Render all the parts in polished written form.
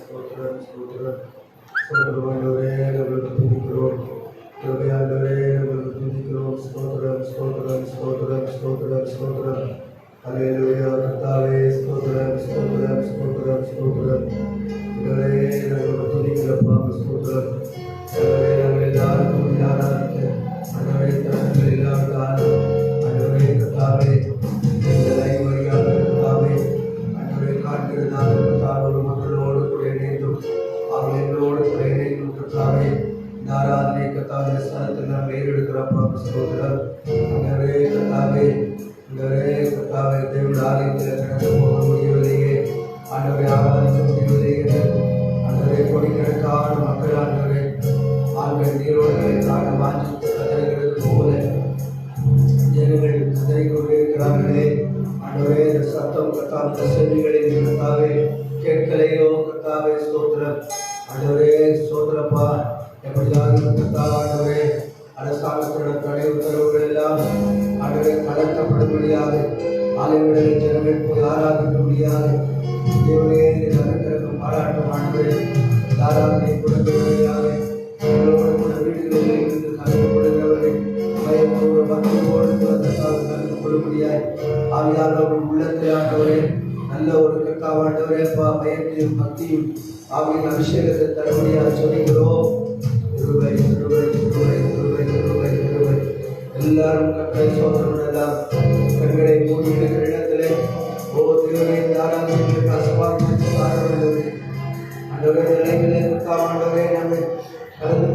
ஸ்தோத்திரம் ஸ்தோத்திரம் ஸ்தோத்திரம் ஆண்டவரே உங்களுக்கு துதிக்கிறோம். கிருபை ஆண்டவரே உங்களுக்கு துதிக்கிறோம். ஸ்தோத்திரம் ஸ்தோத்திரம் ஸ்தோத்திரம் ஸ்தோத்திரம் ஸ்தோத்திரம். அல்லேலூயா கர்த்தாவே ஸ்தோத்திரம் ஸ்தோத்திரம் ஸ்தோத்திரம் ஸ்தோத்திரம். ஆண்டவரே உங்களுக்கு துதிக்கிறப்பா ஸ்தோத்திரம். ஆண்டவரே நாங்கள் எல்லாருக்கும் ஆராதிக்க ஆண்டவரே தனங்கள் இல்லாவிட்டாலும் ஆண்டவரே கர்த்தாவே எங்களை வழியாக கர்த்தாவே ஆண்டவரை காண்கிறதாக கர்த்தாவோடு மக்களோடு கூட இணைந்தும் அவர்கள் எங்களோடு கூட இணைந்தும் கர்த்தாவே இந்த ஆராதனை கர்த்தாவே ஸ்தானத்தில் நாம் ஏறெடுக்கிறப்பா ஸ்தோத்திரம். ஆண்டவரே கர்த்தாவே ஆண்டவரே கர்த்தாவே தேவனுடைய ஆலயத்தில் கடந்து போக முடியவில்லையே ஆண்டவரை ஆராதிக்க முடியவில்லையே ஆண்டவரை கோடிக்கணக்கான மக்கள் ஆண்டவரை ஆண்கள் நீரோடுகளை காண வாஞ்சித்து கதறுகிறது போல ஜனங்கள் கதறிக் கொண்டிருக்கிறார்களே ஆண்டவரே இந்த சத்தம் கர்த்தாவே செவிகளில் கர்த்தாவே கேட்கலையோ கர்த்தாவே ஸ்தோத்திரம். ஆண்டவரே ஸ்தோத்திரப்பா எப்படியாக கர்த்தாவே அரசாங்கத்தோட தடை உத்தரவுகள் எல்லாம் ஆண்டவரை தளர்த்தப்படும்படியாக ஆலயங்களில் ஜனங்கள் போய் ஆராதிக்க முடியாது தேவனே நகரத்திற்கும் பாராட்டும் ஆண்டவரே ஆராதனை கொடுக்கக்கூடியாக எங்களோடு கூட வீடுகளில் இருந்து கலக்கப்படுகிறவரை பயமோடு பக்தியோடு கலந்து கொள்ளும்படியாய் ஆவியானவர்கள் உள்ளத்தில் ஆண்டவரே நல்ல ஒரு கர்த்தாவாண்டவரே பயத்தையும் பக்தியும் ஆவியின் அபிஷேகத்தை தரும்படியாக சொல்லுகிறோம். கிருபை கிருபை கிருபை கிருபை கிருபை கிருபை. எல்லாரும் கர்த்தரை சோதரமெல்லாம் கண்களை மூடி இருக்கிற இடத்திலே ஓ தேவனை ஆராதனைக்கு ஆசீர்வாதத்திற்கு காரணமானவரே ஆண்டவரே நிலையிலே கர்த்தாவாண்டவரே நம்மை கலந்து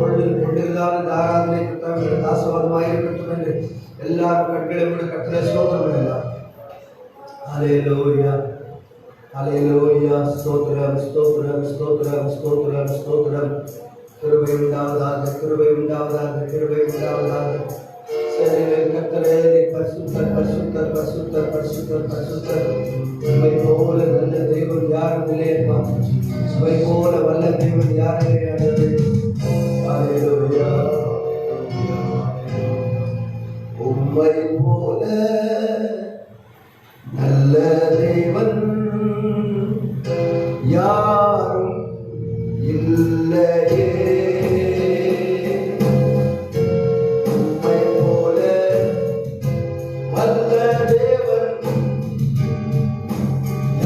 கொண்டிருந்தால் இந்த ஆராதனை கர்த்தாவிற்கு ஆசீர்வாதமாக இருக்கட்டும் என்று எல்லாரும் கண்களை மூடி கர்த்தரை சோதரமெல்லாம். ஹல்லேலூயா ஹல்லேலூயா ஸ்தோத்திரம் ஸ்தோத்திரம் ஸ்தோத்திரம் ஸ்தோத்திரம் ஸ்தோத்திரம். கிருபை உண்டாவதாக கிருபை உண்டாவதாக கிருபை உண்டாவதாக. கர்த்தரே பரிசுத்தர் பரிசுத்தர் பரிசுத்தர் பரிசுத்தர் பரிசுத்தர். உம்மை போல நல்ல தெய்வம் யாரும் இல்லையப்பா. உம்மை போல வல்ல தெய்வம் யாரும் கிடையாது. ஹல்லேலூயா உம்மை போல நல்ல தேவன் யாரும் இல்லையே. உம்மை போல வல்ல தேவன்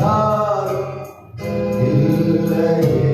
யாரும் இல்லையே.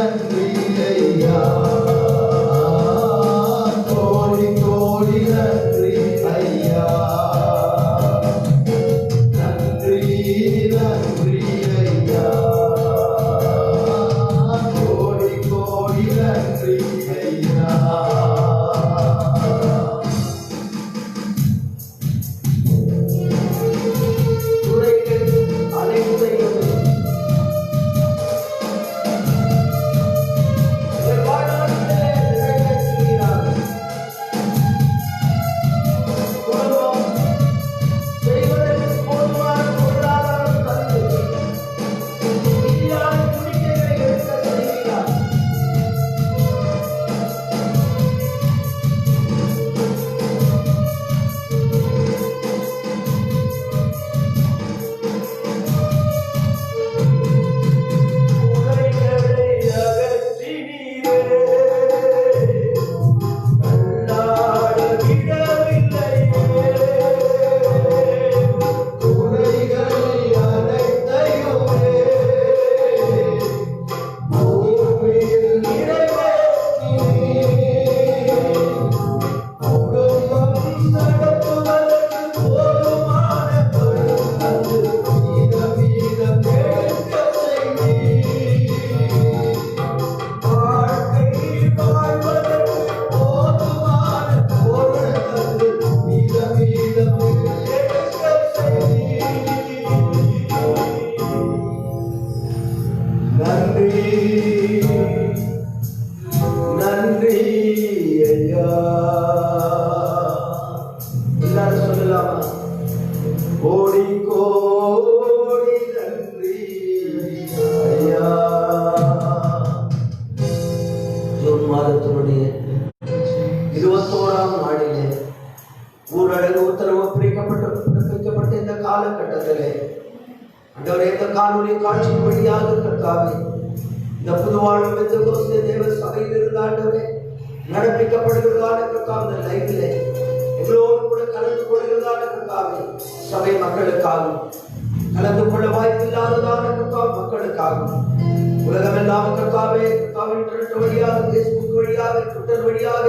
நன்றி ஐயா, கோடி கோடி நன்றி ஐயா, நன்றி நன்றி ஐயா, கோடி கோடி நன்றி ஐயா. நன்றி ஐயா, எல்லாரும் சொல்லலாமா? கோடி கோடி நன்றி ஐயா. ஜூன் மாதத்தினுடைய 21ஆம் நாளிலே ஊரடங்கு உத்தரவு பிறப்பிக்கப்பட்ட இந்த காலகட்டத்திலே ஆண்டவரே, இந்த காணொலி காட்சியின் வழியாக கர்த்தாவே, இந்த புதுவாழ்வு பெந்தகோஸ்தே தேவ சபையில் இருந்த ஆண்டவரே நடப்பிக்கப்படுகிறதான கர்த்தாவே, இந்த லைவிலே எங்களோடு கூட கலந்து கொள்கிறதான கர்த்தாவே, சபை மக்களுக்காகவும் கலந்து கொள்ள வாய்ப்பில்லாததான கர்த்தாவே மக்களுக்காகவும் உலகமெல்லாம் கர்த்தாவே, இன்டர்நெட் வழியாக, பேஸ்புக் வழியாக, ட்விட்டர் வழியாக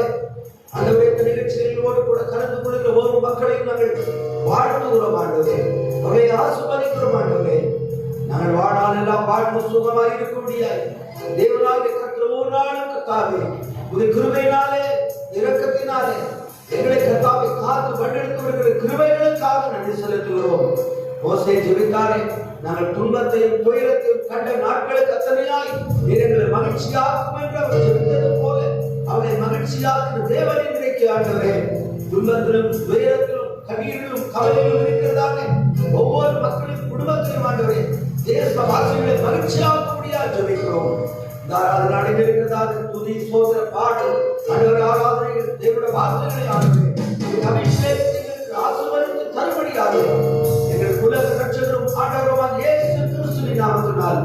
ஆண்டவரே, இந்த நிகழ்ச்சிகளோடு கூட கலந்து கொள்கிற ஒவ்வொரு மக்களையும் நாங்கள் வாழ்த்துகிறோம் ஆண்டவரே, அவரை ஆசீர்வதிக்கிறோம் ஆண்டவரே. நாங்கள் வாழ்நாள் எல்லாம் வாழ்வு சுகமாக இருக்க முடியாது. தேவனாகிய கர்த்தர் ஒரு நாளும் கர்த்தாவே உடைய கிருபையினாலே இரக்கத்தினாலே எங்களை கர்த்தாவே காத்து வழிநடத்தி வருகிற கிருபைகளுக்காக நன்றி செலுத்துகிறோம். மோசே ஜெபித்தாரே, நாங்கள் துன்பத்தையும் துயரத்தையும் கண்ட நாட்களுக்கு அத்தனையாய் எங்களை மகிழ்ச்சியாக்கும் என்று அவர் ஜெபித்தது போல அவரை மகிழ்ச்சியாக்கும் தேவன் இன்றைக்கு ஆண்டவரே, துன்பத்திலும் துயரத்திலும் கண்ணீரிலும் கவலையிலும் இருக்கிறதாக ஒவ்வொரு மக்களின் குடும்பத்திலும் ஆண்டவரே தேசவாசிகளை மகிழ்ச்சியாக்க முடியாது ஜெபிக்கிறோம். நடைபெறுகிறதாக துதி சோதர பாடல் ஆண்டவர் ஆராதனைகள் தேவனுடைய வார்த்தைகளை ஆண்டவரே அபிஷேகத்தை ஆசீர்வதித்து தரும்படியாக எங்கள் குல ரட்சகரும் ஆண்டவருமான இயேசு கிறிஸ்துவின் நாமத்தினால்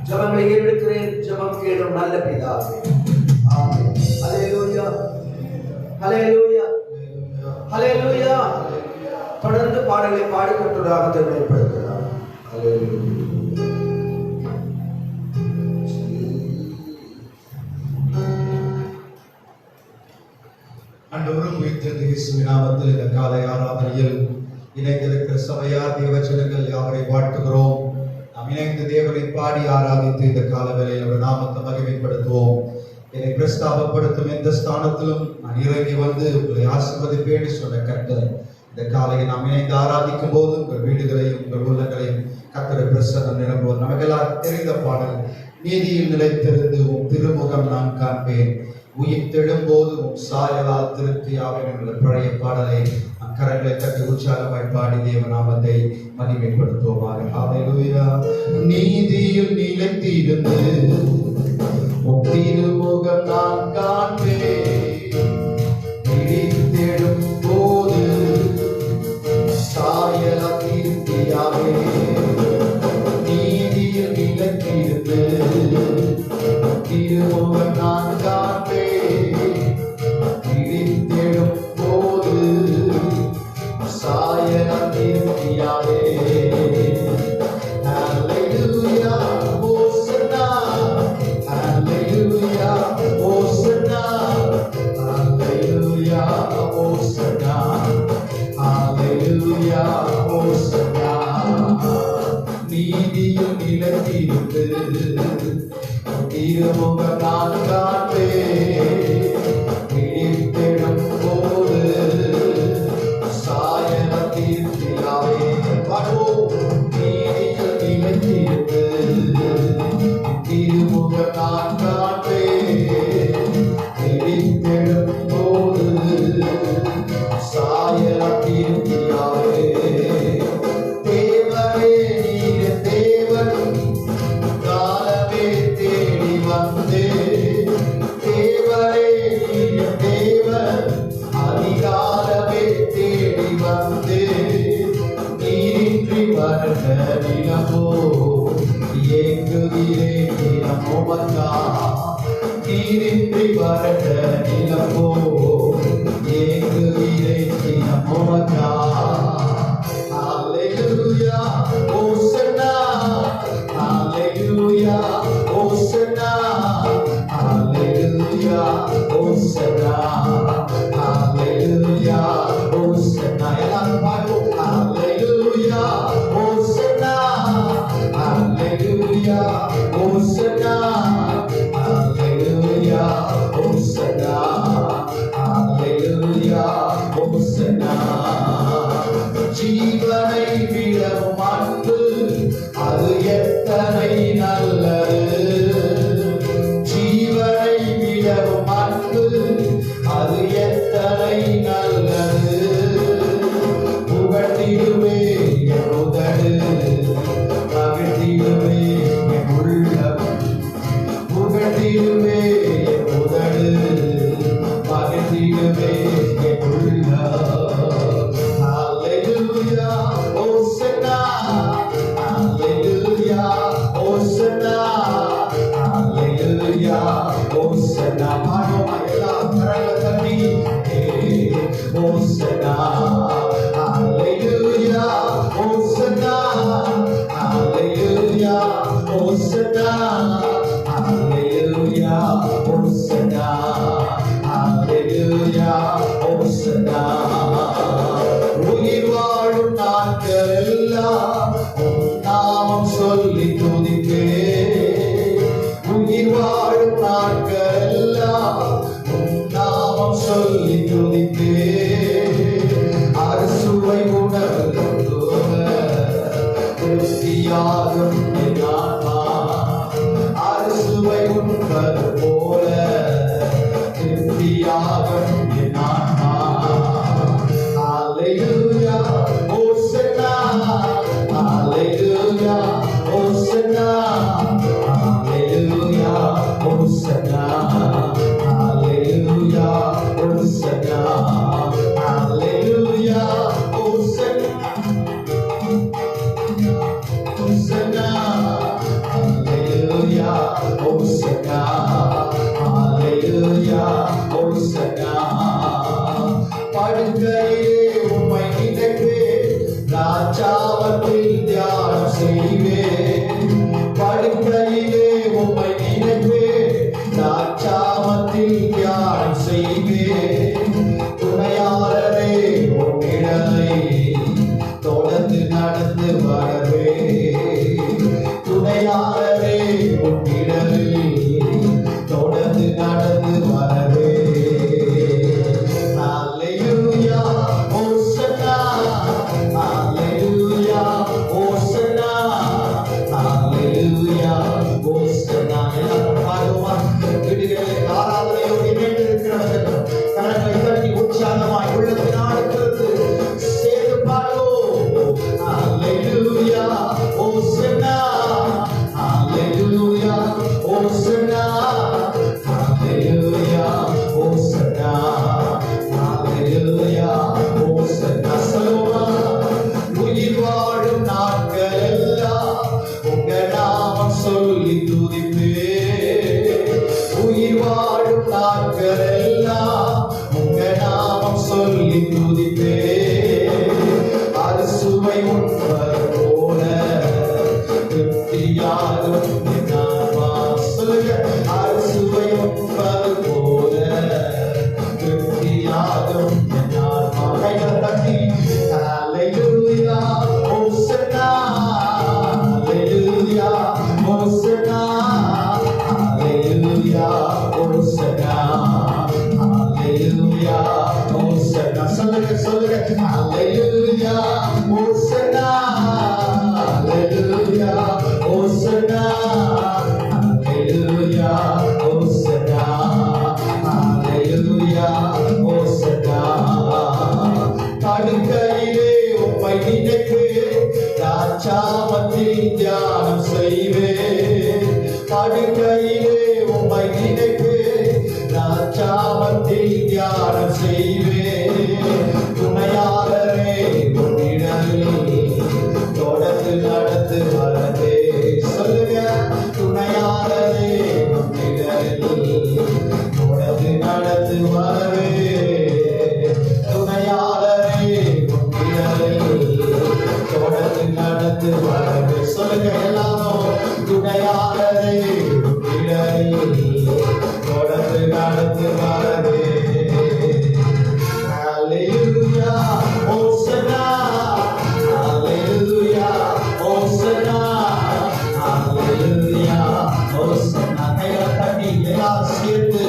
ஜெபங்களை ஏறெடுக்கிறேன். ஜெபம் கேளும் நல்ல பிதாவே, ஆமென். ஹல்லேலூயா, ஹல்லேலூயா, ஹல்லேலூயா. தொடர்ந்து பாடலை பாடி கர்த்தராக திருமைப்படுத்தலாம். ஹல்லேலூயா. ஆண்டவரும் உயிர்த்தெழுந்த இயேசுவின் நாமத்தில் இந்த காலை ஆராதனையில் இணைந்திருக்கிற சபையார் தேவஜனங்கள் யாவரை வாழ்த்துகிறோம். நாம் இணைந்து தேவனை பாடி ஆராதித்து இந்த கால வேளையில் ஒரு நாமத்தை மகிமைப்படுத்துவோம். என்னை பிரஸ்தாபப்படுத்தும் எந்த ஸ்தானத்திலும் நான் இறங்கி வந்து உங்களை ஆசீர்வதிப்பேன் சொன்ன கர்த்தர் இந்த காலையை நாம் இணைந்து ஆராதிக்கும் போது உங்கள் வீடுகளையும் உங்கள் உள்ளங்களையும் கர்த்தர் பிரசன்னம் நிரம்புவோம். நமக்கெல்லாம் தெரிந்த பாடல், நீதியில் நிலைத்திருந்து உன் திருமுகம் நான் காண்பேன், உயிர் தெழும்போது உன் சாயலால் திருப்தியாவேன் என்ற பழைய பாடலை கரங்களை தட்டி உற்சாகமாய் பாடி தேவநாமத்தை மகிமைப்படுத்துவோமாக. ஹல்லேலூயா. நீதியில் நிலைத்திருந்து உன் திருமுகம் நான் காண்பேன், விழித்தெழும் போது சாயலால் திருப்தியாவேன். நீதியில் நிலைத்திருந்து திருமுகம் நான் காண்பேன், விழித்தெழும் போது சாயலால் திருப்தியாவேன். Hallelujah, Hosanna, Hallelujah. நீதியில் நிலைத்திருந்து திருமுகம் நான் காண்பேன். விழித்தெழும் போது சாயனத்தில் பிதாவே பாடுவோம். நீதியில் நிலைத்திருந்து திருமுகம் நான் காண்பேன். விழித்தெழும் போது சாயனத்தில் பிதாவே. தேவனே நீர் தேவன், காலமே தேடி வந்தே. தேவனே நீர் தேவன், அதிகாலமே தேடி வந்தே. நீரின்றி வந்த நிலமோ ஏங்குகிறேன் தினமோ வந்தா. நீரின்றி வந்த நிலமோ ஏங்குகிறேன் தினமோ வந்தா. Hallelujah, Hosanna, Hallelujah, Hosanna, Hallelujah, Hosanna, Hallelujah, Hosanna. எல்லாரும் பாடுவோம். Hallelujah, Hosanna, Hallelujah, Hosanna, Hallelujah, Hosanna, Hallelujah, Hosanna. ஜீவனை விடவும் அன்பு அது எத்தனை நல்லது. ஜீவனை விடவும் அன்பு அது எத்தனை நல்லது. புகழ்ந்திடுவே என் உதடு, மகிழ்ந்திடுவே என் உள்ளம். புகழ்ந்திடுவே என் உதடு, மகிழ்ந்திடுவே என் உள்ளம். Hallelujah, Hosanna, Hallelujah, Hosanna, Hallelujah, Hosanna. பாடுவோமா எல்லாம் கரங்களை தட்டி. Hosanna, Hallelujah, Hosanna, Hallelujah, Hosanna, Hallelujah, Hosanna, Hallelujah, Hosanna. உயிர் வாழும் நாட்கள் எல்லாம் உம் நாமம் சொல்லி துதிப்பேன். உயிர் வாழும் நாட்கள் எல்லாம் உம் நாமம் சொல்லி துதிப்பேன். அறுசுவை உணவு திருப்தியாகும் என் ஆன்மா. அறுசுவை உண்பது போல திருப்தியாகும் என் ஆன்மா. Hallelujah, Hosanna, Hallelujah, Hosanna, Hallelujah, Hosanna, Hallelujah, Hosanna, Hallelujah, Hosanna, Hosanna, Hallelujah, Hosanna, Hallelujah, Hosanna. படுக்கையிலே உம்மை நினைப்பேன், ராஜாவத்தில் தியானம் செய்வேன். படுக்கையிலே உம்மை நினைப்பேன், ராஜாவத்தில் தியானம் செய்வேன். துணையாளரே உம்மிடலை தொடர்ந்து நடந்து வரவே. துணையாளரே உம்மிடலில் தொடர்ந்து நடந்து வரவே. Hallelujah, Hosanna, Hallelujah, Hosanna, Hallelujah, Hosanna. எல்லாரும் பாடுவோமா? வீடுகளில் ஆராதனையோடு இணைந்திருக்கிறவர்கள் கரங்களை தட்டி உற்சாகமாய் உள்ளத்தினால் சேர்ந்து பாடுவோம். Hallelujah, Hosanna, Hallelujah, Hosanna, Hallelujah, Hosanna, Hallelujah, Hosanna. சொல்லுமா? உயிர் வாழும் நாட்கள் எல்லாம் உங்க நாமம் சொல்லி துதிப்பேன். உயிர் வாழும் நாட்கள் எல்லாம் உங்க நாமம் சொல்லி துதிப்பேன். அறுசுவை உண்பது போல திருப்தியாகும் என் ஆன்மா. சொல்லுங்க. அறுசுவை உண்பது போல திருப்தியாகும் என் ஆன்மா. கைகளை தட்டி Hallelujah, Hosanna, படுக்கையிலே உம்மை நினைப்பேன், ராஜாவத்தில் தியானம் செய்வேன். துணையாளரே உன்னிடத்தில் தொடர்ந்து நடந்து வரவே. சொல்லுங்க, துணையாளரே உன்னிடத்தில் தொடர்ந்து நடந்து வரவே. துணையாளரே உன்னிடத்தில் தொடர்ந்து நடந்து வரவே. சொல்லுங்க எல்லாரும், துணையாளரே உன்னிடத்தில் தொடர்ந்து நடந்து வரவே. Hallelujah, Hosanna, Hallelujah, Hosanna, Hallelujah, Hosanna. கையை தட்டி எல்லாரும் சேர்த்து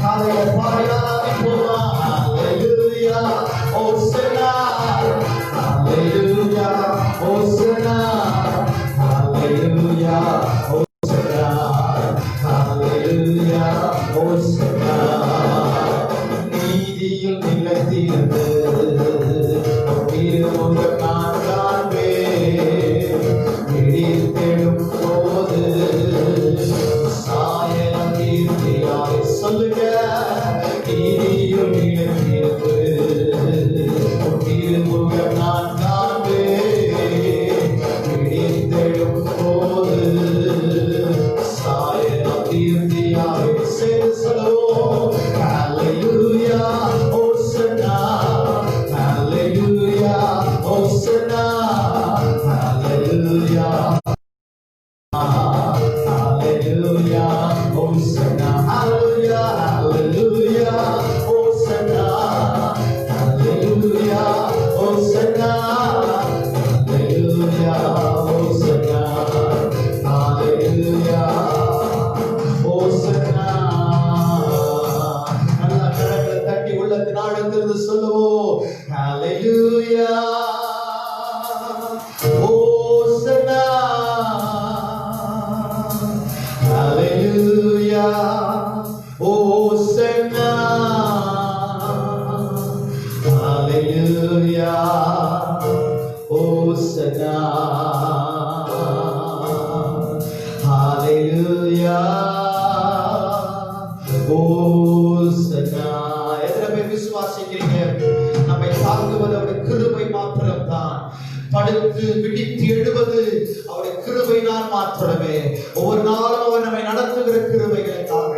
காலையை பாடி ஆராதிப்போமா? Hallelujah, Hosanna, Hallelujah, Hosanna, Hallelujah, Hosanna, Hallelujah, Hosanna. நீதியில் நிலைத்திருந்து திருமுகம் நான் காண்பேன். விழித்தெழும் போது சாயலம் தீர்த்தியாய். சொல்லுங்க, நீதியில் நிலைத்திருந்து திருமுகம் நான் காண்பேன். விழித்தெழும் போது சாயலம் தீர்த்தியாய். சேர்ந்து சொல்லுவோம், Hallelujah, Hosanna, Hallelujah, Hosanna, Hallelujah, Hallelujah, Hosanna, Hallelujah, Hallelujah, Hosanna, Hallelujah, Hosanna, Hallelujah, Hosanna, Hallelujah, Hosanna. நல்லா கரங்களை தட்டி உள்ளத்தின் ஆழத்திலிருந்து சொல்லுவோம், Hallelujah, Hosanna, Hallelujah, Hosanna, Hallelujah, Hosanna, Hallelujah, Hosanna. எத்தனை பேர் விசுவாசிக்கிறீங்க? நம்மை தாங்குவது அவருடைய கிருபை மாத்திரம்தான். படுத்து விழித்து எழுவது அவருடைய கிருபையினால் மாத்திரமே. ஒவ்வொரு நாளும் அவர் நம்மை நடத்துகிற கிருபைகளுக்காக.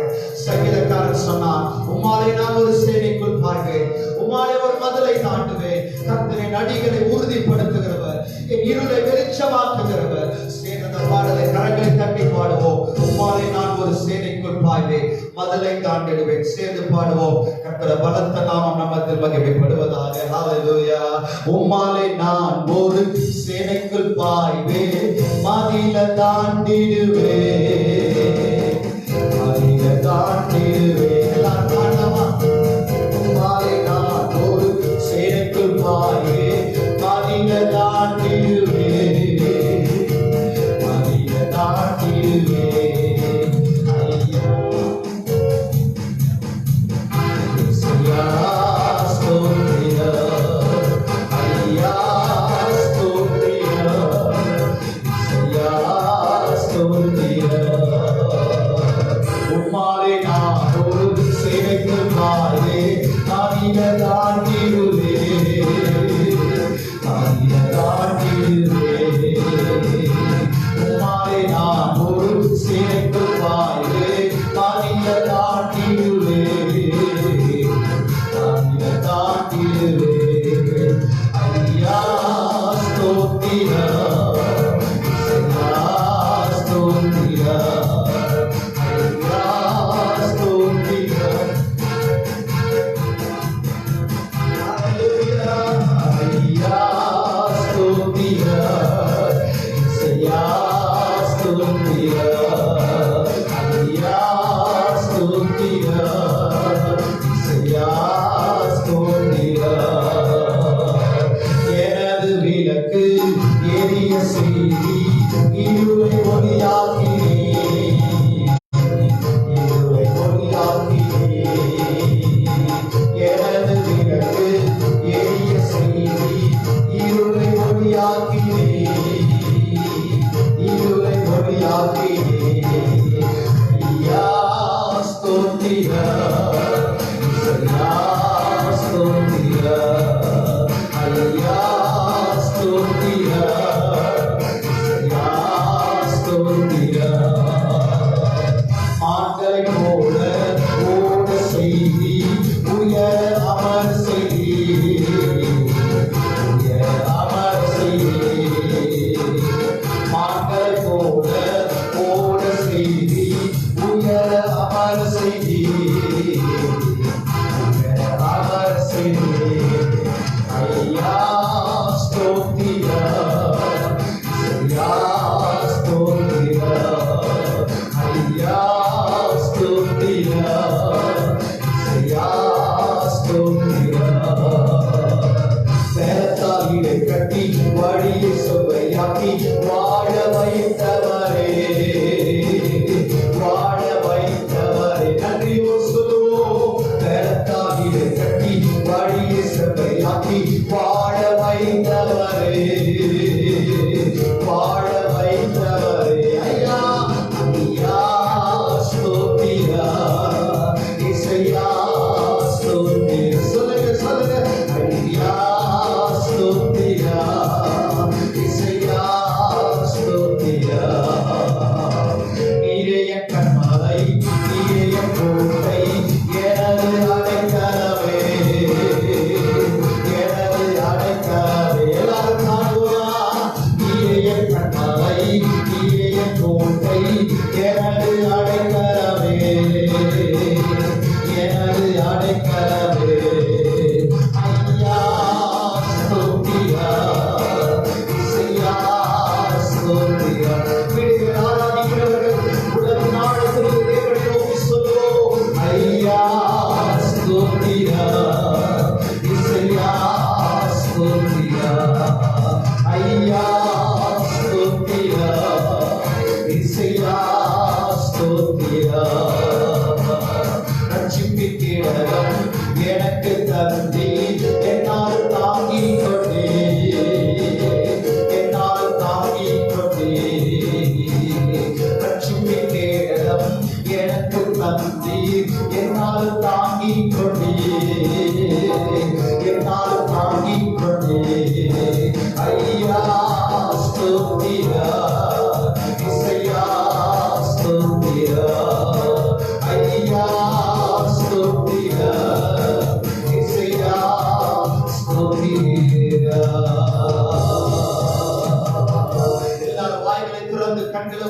சங்கீதக்காரன் சொன்னான், உம்மாலே நான் ஒரு சேனைக்குள் பார்க்கிறேன், உம்மாலே ஒரு மதிலை தாண்டுவேன். கர்த்தரின் அடிகளை உறுதிப்படுத்துகிறவர், என் இருளை வெளிச்சமாக்குகிறவர். சேர்ந்த பாடலை கரங்களை தட்டி பாடுவோம். உம்மாலே நான் ஒரு சேனைக்குள் பாய்வேன், மதிலை தாண்டிடுவேன். சேர்ந்து பாடுவோம். கர்த்தர் பலத்த நாமம் நம்மத்தில் மகிமைப்படுவதாக. ஹalleluya. உம்மாலே நான் ஒரு சேனைக்குள் பாய்வேன், மதில தாண்டிடுவேன், மதில தாண்டிடுவேன். எல்லாம் பாடலாமா? உம்மாலே நான் ஒரு சேனைக்குள் பாய்வேன், மதில தாண்டிடுவேன், மதில தாண்டிடுவேன். ஐயா உம்மாலே நான் ஒரு சேனைக்குள் பாய்வேன், மதில தாண்டிடுவேன், மதில தாண்டிடுவேன். உம்மாலே நான் ஒரு சேனைக்குள் பாய்வேன், மதில தாண்டிடுவேன், மதில தாண்டிடுவேன். ஐயா ஸ்தோத்திரம், ஐயா ஸ்தோத்திரம், ஐயா ஸ்தோத்திரம். ஹalleluya. ஐயா ஸ்தோத்திரம், ஐயா ஸ்தோத்திரம், ஐயா ஸ்தோத்திரம், ஐயா ஸ்தோத்திரம். எனது விளக்கு எரிய செய்தி இருளை ஒளியாக்கினீர், இருளை ஒளியாக்கினீர். எனது விளக்கு எரிய செய்தி இருளை ஒளியாக்கினீர், இருளை ஒளியாக்கினீர்.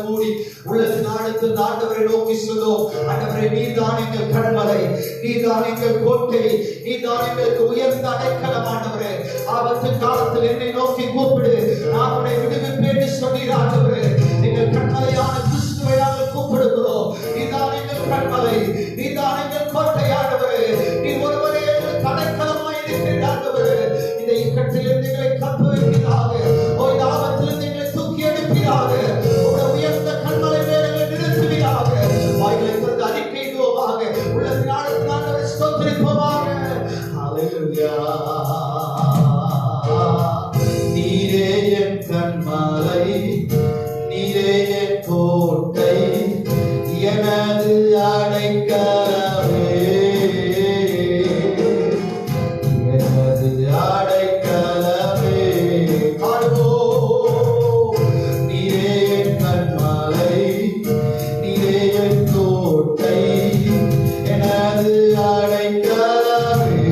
மூடி உள்ளத்தின் ஆழத்தில் ஆண்டவரை நோக்கி சொல்லும். ஆண்டவரே, நீர்தான் எங்கள் கண்மலை, நீர்தான் எங்கள் கோட்டை, நீர்தான் எங்களுக்கு உயர்ந்த அடைக்கலம். ஆண்டவரே, ஆபத்து காலத்தில் என்னை நோக்கி கூப்பிடு, நான் உன்னை விடுவிப்பேன் சொன்னீர். ஆண்டவரே, எங்கள் கண்மலையான கிறிஸ்துவை நாங்கள் கூப்பிடுகிறோம். நீதான் எங்கள் கண்மலை, நீதான் எங்கள் கோட்டை. ஆண்டவரே, நீ ஒருவரே எங்களுக்கு அடைக்கலமாய் இருக்கிறீர். ஆண்டவரே, இந்த இக்கட்டிலிருந்து எங்களை காத்து வைப்பீராக, இந்த ஆபத்திலிருந்து எங்களை தூக்கி எடுப்பீராக, உடைய உயர்ந்த கண்மலை மேல் எங்களை நிறுத்துவீராக. வாய்களை திறந்து அறிக்கையிடுவோமாக, உள்ளத்தின் ஆழத்தில் ஆண்டவரை ஸ்தோத்திரிப்போமாக. ஹல்லேலூயா. நீரே என் கண்மலை, நீரே என் கோட்டை, எனது அடைக்கலமே, எனது அடைக்கலமே. பாடுவோம். நீரே என் கண்மலை, நீரே என் கோட்டை, எனது அடைக்கலமே,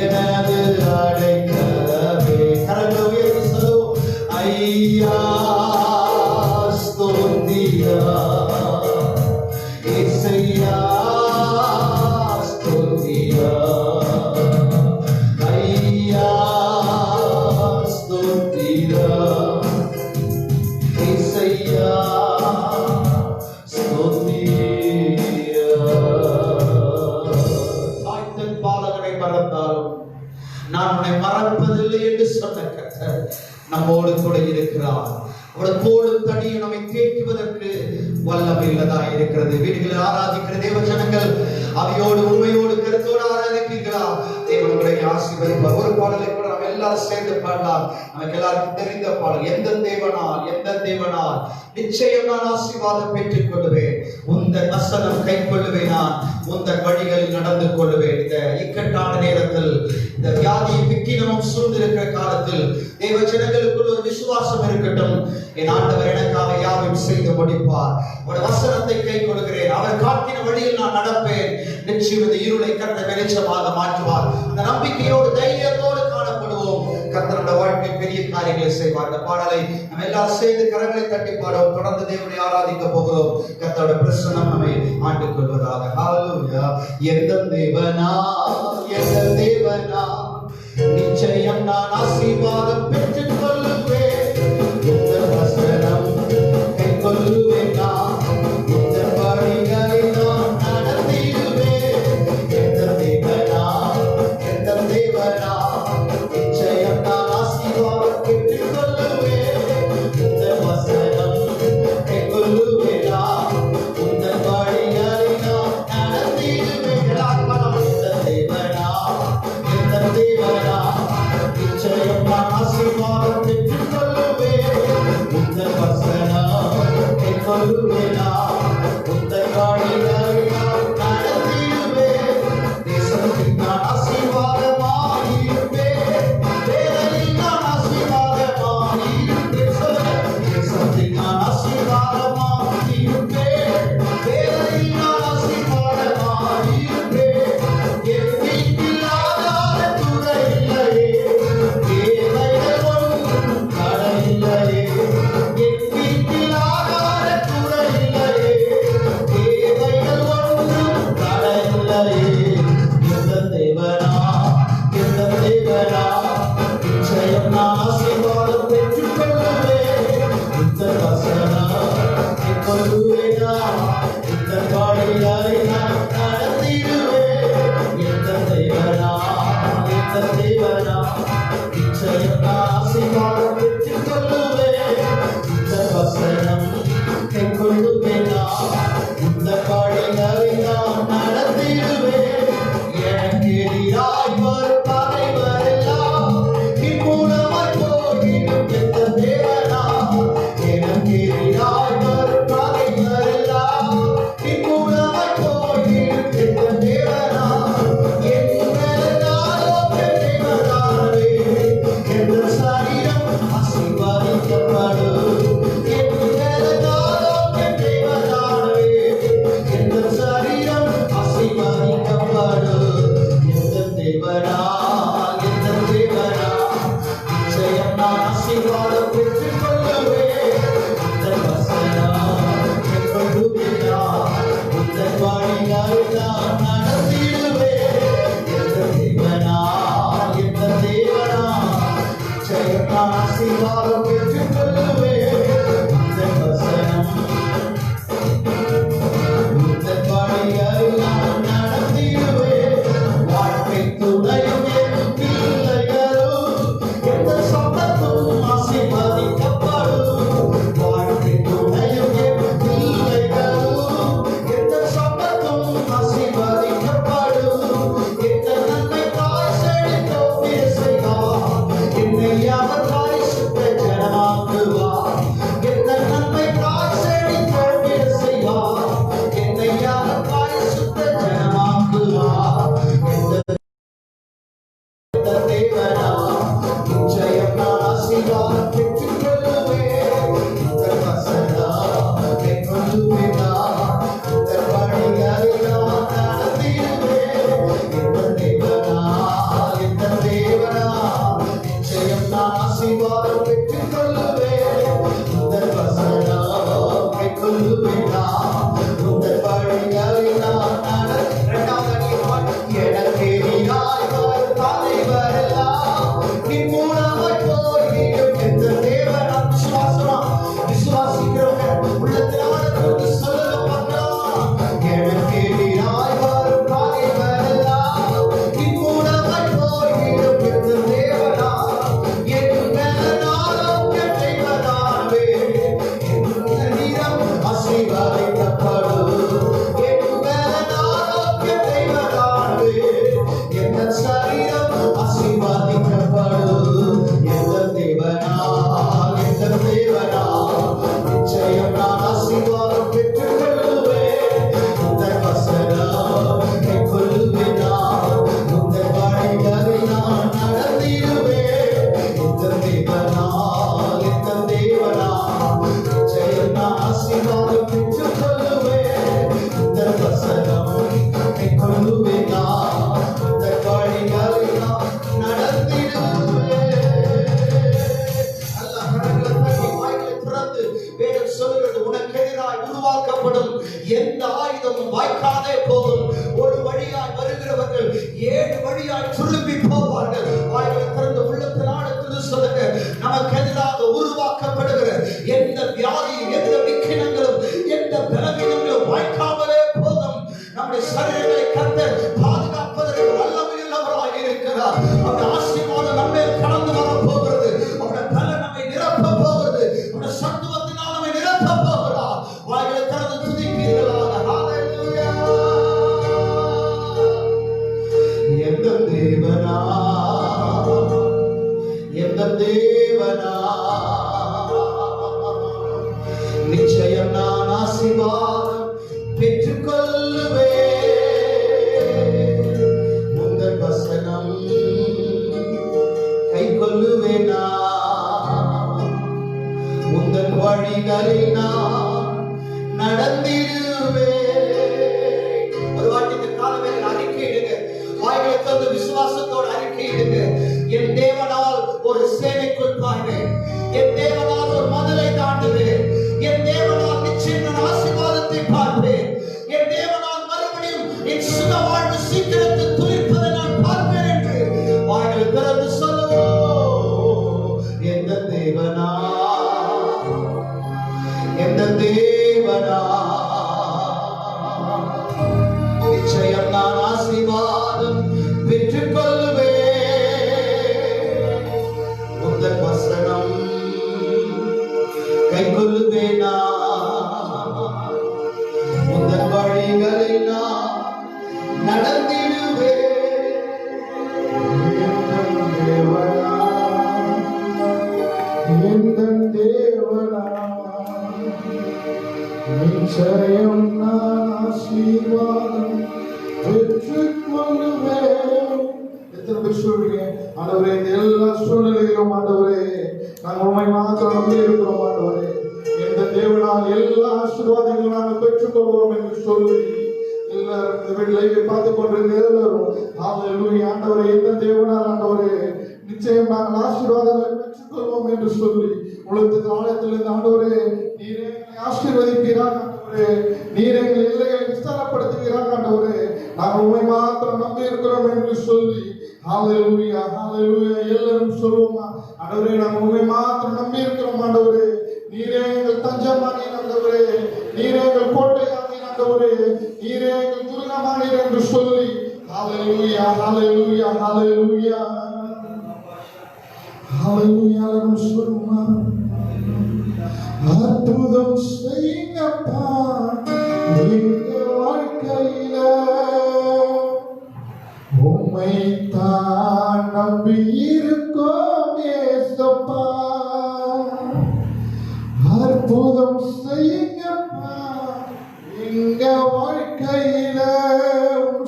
எனது அடைக்கலமே. கரங்களை உயர்த்தி சொல்லுவோம். ஐயா ஸ்தோத்திரா, இயேசுயா ஸ்தோத்திரா, ஐயா ஸ்தோத்திரா, இயேசுயா ஸ்தோத்திரா. தாய்த்தன் பாலகனை மறந்தாலும் நான் உன்னை மறப்பதில்லை என்று சொன்ன கர்த்தர் நம்மோடு கூட இருக்கிறார். அவருடைய தோளும் தடியும் நம்மை தேற்றுவதற்கு வல்லமை உள்ளதா இருக்கிறது. வீடுகளில் ஆராதிக்கிற தேவ ஜனங்கள் அவையோடு உண்மையோடு கருத்தோடு ஆராதிக்கிறீர்களா? தேவன் உங்களை ஆசீர்வதிப்பார். ஒரு பாடலை கூட நம்ம எல்லாரும் சேர்ந்து பாடலாம். நமக்கு எல்லாருக்கும் தெரிந்த பாடல். எந்த தேவனால் நிச்சயம் நான் ஆசீர்வாதம் பெற்றுக் கொள்ளுவேன், உந்தன் வசனம் கை கொள்ளுவேன், நான் உந்தன் வழிகளில் நடந்து கொள்ளுவேன். இந்த இக்கட்டான நேரத்தில், இந்த வியாதி விக்கினமும் சூழ்ந்திருக்கிற காலத்தில் தேவ ஜனங்களுக்குள் ஒரு விசுவாசம் இருக்கட்டும். என் ஆண்டவர் எனக்காக யாவையும் செய்து முடிப்பார். ஒரு வசனத்தை கை கொடுக்கிறேன், அவர் காட்டின வழியில் நான் நடப்பேன். நிச்சயம் இந்த இருளை கர்த்தர் வெளிச்சமாக மாற்றுவார். அந்த நம்பிக்கையோடு தைரியத்தோடு காணப்படுவோம். கர்த்தருடைய வாழ்க்கையில் பெரிய காரியங்களை செய்வார். இந்த பாடலை நம்ம எல்லாரும் சேர்ந்து கரங்களை தட்டி பாடுவோம். தொடர்ந்து தேவனை ஆராதிக்க போகிறோம். கர்த்தருடைய பிரசன்னம் நம்மை ஆண்டுக் கொள்வதாக. ஹல்லேலூயா. எந்த தேவனா நிச்சயம் நான் ஆசீர்வாதம் பெற்றுக் கொள்ளுவேன். இந்த வசனம் கை கொள்ளுவேன், நான் இந்த வழிகளை நான் நடத்திடுவேன். எந்த தேவனா நிச்சயம் நான் ஆசீர்வாதம் பெற்றுக் கொள்ளுவேன். இந்த வசனம் கை கொள்ளுவேன், நான் இந்த வழிகளை நான் நடத்திடுவேன். எந்த தேவனா நிச்சயம் நான் ஆசீர்வாதம் பெற்றுக் கொள்ளுவேன். உந்தன் வசனம் கை கொள்ளுவேன், உந்தன் வழிகளை நான் நடத்திடுவேன். தேசத்தில் நான் ஆசீர்வாதமாயிருப்பேன், வேலையில் நான் ஆசீர்வாதமாயிருப்பேன். தேசத்தில் நான் ஆசீர்வாதமாயிருப்பேன், வேலையில் நான் ஆசீர்வாதமாயிருப்பேன். என் வீட்டில் ஆகாத துறை இல்லையே, தேவைகள் ஒன்றும் தடையில்லையே. என் வீட்டில் ஆகாத துறை இல்லையே, தேவைகள் ஒன்றும் தடையில்லையே. எந்த தேவனா நிச்சயம் நான் ஆசீர்வாதம் பெற்றுக் கொள்ளுவேன். இந்த வசனம் கை கொள்ளுவேனா, இந்த வழிகளை நான் நடத்திடுவேன். எந்த தேவனா நிச்சயம் நான் ஆசீர்வாதம் பெற்றுக் கொள்ளுவேன். இந்த வசனம் கை கொள்ளுவேனா, இந்த வழிகளை நான் நடத்திடுவேன். எனக்கு எதிராய் வரும் பகைவரெல்லாம் இம்மூலமாய் போகிடும். எந்த தேவனா எனக்கு நிச்சயம் நான் ஆசீர்வாதம் பெற்றுக் கொள்ளுவேன். இந்த வசனம் கைக்கொள்ளுவேன் நான். இந்த வழிகளை நான் நடந்திடுவேன். இந்த தேவனால், இந்த தேவனால் நிச்சயம் நான் ஆசீர்வாதம் பெற்றுக் கொள்ளுவேன். இந்த வசனம் கைக்கொள்ளுவேன் நான். இந்த வழிகளை நான் நடந்திடுவேன். அல்லாஹ் கரங்களை தட்டி வாய்களை திறந்து வேதம் சொல்கிறது, உனக்கு எதிராய் உருவாக்கப்படும் எந்த ஆயுதமும் வாய்க்காதே போகும். ஒரு வழியாய் வருகிறவர்கள் 7 வழியாய் திரும்பி போவார்கள். வாய்களை திறந்து உள்ளத்தில் ஆழத்தில் சொல்லுங்க, நமக்கு எதிராக உருவாக்கப்படுகிற எந்த வியாதியும், எந்த விக்கினங்களும், எந்த பலவீனங்களும் வாய்க்காமலே போதும். நம்முடைய சரீரங்களை கர்த்தர் பாதுகாப்பதற்கு வல்லமையுள்ளவராய் இருக்கிறார். அவருடைய ஆசீர்வாதம் நம்மை கடந்து வரப்போகிறது. அவருடைய பலன் நம்மை நிரப்ப போகிறது. அவருடைய சத்துவத்தினால் நம்மை நிரப்ப போகிறார். வாய்களை திறந்து துதிப்பீர்களாக. ஹalleluya. எந்த தேவனா, எந்த தேவனா நிச்சயம் நான் ஆசீர்வாதம் பெற்றுக் கொள்ளுவேன். உங்கள் வசனம் கை கொள்ளுவேன் நான். உங்கள் வழிகளில் நான் நடந்திடுவேன். ஒரு வாட்டி இந்த காலமே அறிக்கையிடுங்க. வாய்களை திறந்து விசுவாசத்தோடு அறிக்கையிடுங்க. என் தேவனால் ஒரு சேனைக்குள் பாய்வேன். என் தேவனால் ஒரு மதிலை தாண்டுவேன். என் தேவனால் நிச்சயம் நான் ஆசீர்வாதத்தை பார்ப்பேன். என் தேவனால் மறுபடியும் என் சுக வாழ்வு சீக்கிரத்தில் துளிர்ப்பதை நான் பார்ப்பேன் என்று வாய்களை திறந்து சொல்லுவோம். எந்த தேவனா, எந்த தேவனா நிச்சயம் நான் ஆசீர்வாதம் பெற்றுக் கொள்ளுவேன். உந்தன் வசனம் கை கொள்ளுவேன் நான். உந்தன் வழிகளில் நான் நடந்திடுவேன். எந்தன் தேவனா நிச்சயம் நான் ஆசீர்வாதம் பெற்றுக் கொள்ளுவேன். எத்தனை பேர் சொல்றீங்க, ஆண்டவரே இந்த எல்லா சூழ்நிலையிலும் ஆண்டவரே நாங்கள் உண்மை மாத்திரம் நம்பி இருக்கிறோம். ஆண்டவரே எந்த தேவனால் எல்லா ஆசீர்வாதங்களும் நாங்கள் பெற்றுக் கொள்வோம் என்று சொல்லி எல்லாரும் இந்த வீட்டில் பார்த்துக் கொண்டிருந்த எல்லாரும் ஹalleluya. ஆண்டவரே எந்த தேவனால் ஆண்டவரே நிச்சயம் நாங்கள் ஆசீர்வாதங்களை பெற்றுக்கொள்வோம் என்று சொல்லி உலகத்தின் ஆலயத்திலிருந்து ஆண்டவரே நீரே எங்களை ஆசீர்வதிப்பீராக. ஆண்டவரே நீரே எங்கள் எல்லைகளை விஸ்தாரப்படுத்துவீராக. ஆண்டவரே நாங்கள் உண்மை மாத்திரம் நம்பி இருக்கிறோம் என்று சொல்லி ஹalleluya ஹalleluya எல்லாரும் சொல்லுவோமா. ஆண்டவரே நாங்கள் உண்மை மாத்திரம் நம்பி இருக்கிறோம். ஆண்டவரே நீரே எங்கள் தஞ்சமானி. ஆண்டவரே நீரே எங்கள் கோட்டையானி. ஆண்டவரே நீரே எங்கள் துருகமானி என்று சொல்லி ஹalleluya ஹalleluya ஹalleluya ஹalleluya எல்லாரும் சொல்லுவோமா. அற்புதம் செய்யுங்கப்பா எங்க வாழ்க்கையில, உம்மை தான் நம்பி இருக்கோம் ஏசப்பா. அற்புதம் செய்யுங்கப்பா எங்க வாழ்க்கையில,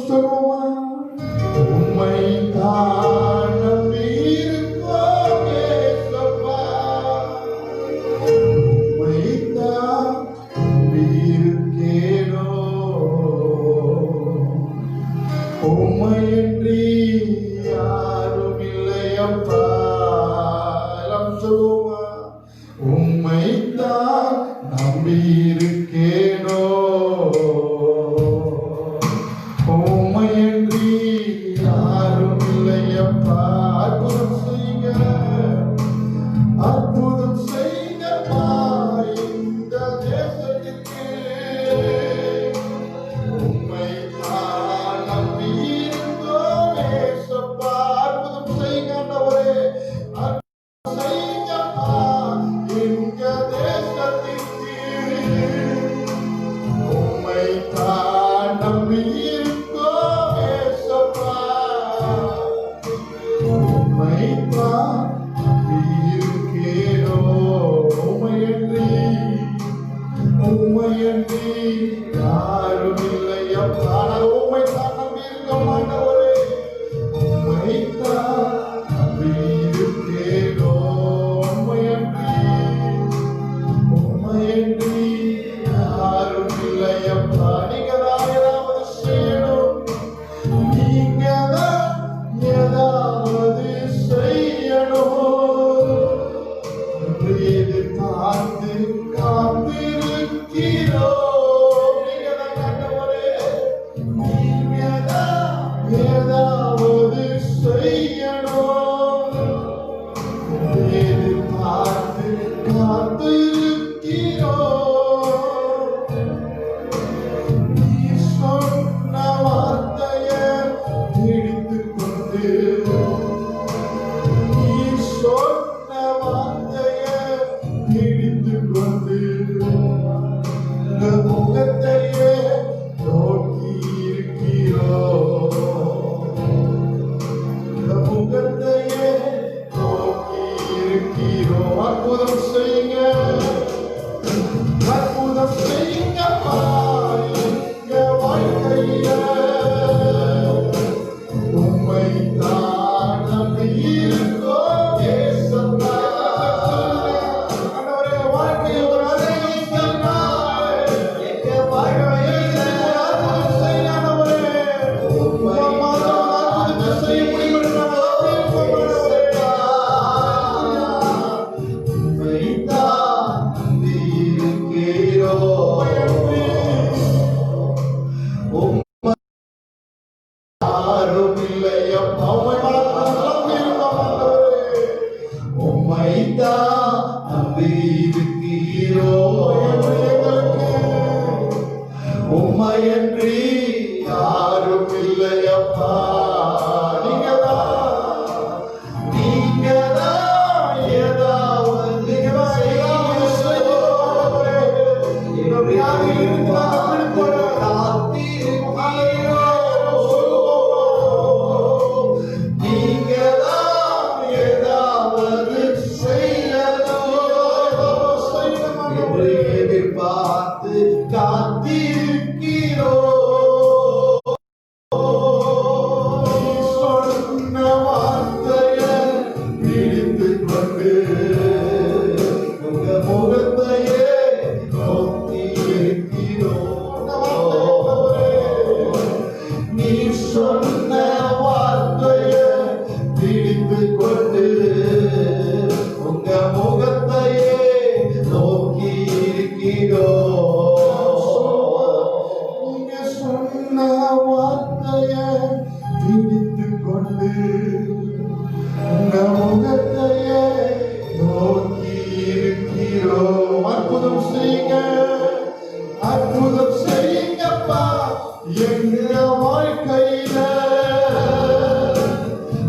சொல்லுவோமா. உம்மை தான் நம்பி இருக்கோம் ஏசப்பா. உம்மை தான் நம்பி இருக்கேனோ, உம்மையின்றி யாரும் இல்லையப்பா. எல்லாம் சொல்லுவோமா. உம்மைத்தான் நம்பி இருக்கேனோ, உம்மையின்றி யாரும் இல்லையப்பா. அற்புதம் செய்யுங்க, அற்புதம் செய்யுங்கப்பா இந்த தேசத்திற்கு. உம்மைத்தான் நம்பி இருக்கோம் ஏசப்பா. அற்புதம் செய்யுங்க ஆண்டவரே, அற்புதம் செய்யுங்கப்பா எங்க தேசத்திற்கு. உம்மைத்தான் நம்பி இருக்கோம் ஏசப்பா. உம்மைத்தான் நம்பி இருக்கேனோ, உம்மையின்றி உம்மையன்றி யாரும் இல்லை அப்பா. நாங்கள் உம்மைத்தான் நம்பியிருக்கோம் ஆண்டவரே. உம்மைத்தான் நம்பியிருக்கிறோம். உம்மையன்றி யாரும் இல்லை அப்பா. நீங்கதான் ஏதாவது செய்யணும். நீங்கதான் ஏதாவது செய்யணும். எதிர்பார்த்து காத்திருக்கிறோம். நீங்கதான் ஆண்டவரே. நீங்கதான் ஏதாவது செய்யணும். எதிர்பார்த்து காத்திருக்கிறோம். நீ சொன்ன வார்த்தையை பிடித்துக் கொண்டு, நீ சொன்ன வார்த்தையை பிடித்துக் கொண்டு இந்த முகத்தையே நோக்கி இருக்கிறோம். இந்த முகத்தையே நோக்கி இருக்கிறோம். அற்புதம் செய்யுங்க, அற்புதம் செய்யுங்கப்பா எங்க வாழ்க்கையில. உம்மைத்தான் நம்பியிருக்கோம் ஏசப்பா. ஆண்டவரே, வாழ்க்கையில் ஒரு அற்புதம் செய்யுங்க. எங்க வாழ்க்கையில ஒரு அற்புதம் செய்யுங்க ஆண்டவரே. உம்மாதான் அற்புதத்தை செய்ய முடியும் என்று நாங்கள் நம்பியிருக்கோம் ஆண்டவரே. உம்மைத்தான் நம்பியிருக்கிறோம். யாரும் இல்லை அப்பா. உம்மை மாத்திரம் நம்பியிருக்கோம் ஆண்டவரே. உம்மைத்தான் நம்பியிருக்கிறோம். உம்மையன்றி யாரும் இல்லை அப்பா. நீங்கதான் ஏதாவது செய்யணும். இந்த வியாதியில் இருக்கிறாங்க நீங்கதான் ஏதாவது செய்யணும் என்று எதிர்பார்த்து காத்திருக்கிறோம். சொன்ன வார்த்தையை பிடித்துக் கொண்டு உங்க முகத்தையே நோக்கி இருக்கிறோம். நீ சொன்ன வார்த்தையை பிடித்துக் கொண்டு உங்க முகத்தையே நோக்கி இருக்கிறோம். நீங்க சொன்ன வார்த்தையை பிடித்துக் கொண்டு உங்க முகத்தையே நோக்கி இருக்கிறோம். அற்புதம் செய்யுங்க, அற்புதம் செய்யுங்கப்பா எங்க வாழ்க்கையில.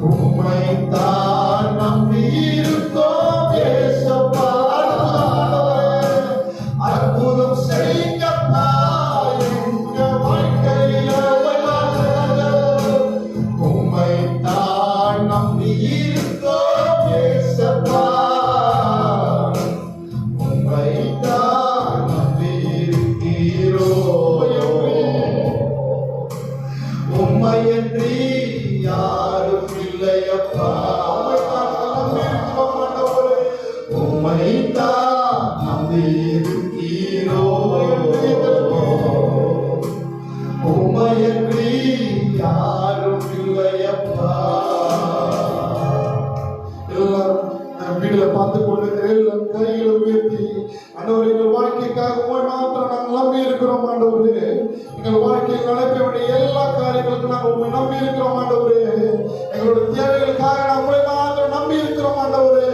உம்மைத்தான் நம்பியிருக்கோம் ஏசப்பா. அற்புதம் செய்யுங்கப்பா எங்க வாழ்க்கையில. உம்மைத்தான் நம்பியிருக்கோம் ஏசப்பா. உம்மைத்தான் நம்பியிருக்கிறோம். உம்மையன்றி யாரும் இல்லையப்பா. உம்மைத்தான் நம்பியிருக்கிறோம். உம்மையன்றி யாரும் இல்லையப்பா. எல்லாரும் வீடுல பார்த்து கொண்டு எல்லாம் கையில உயர்த்தி ஆண்டவரே, எங்கள் வாழ்க்கைக்காக உண்மை மாத்திரம் நாங்கள் நம்பி இருக்கிறோம் ஆண்டவரே. எங்கள் வாழ்க்கையில் நடக்க வேண்டிய எல்லா காரியங்களுக்கும் நாங்கள் உண்மை நம்பி இருக்கிறோம் ஆண்டவரே. எங்களுடைய தேவைகளுக்காக நாங்கள் உண்மை மாத்திரம் நம்பி இருக்கிறோம் ஆண்டவரே.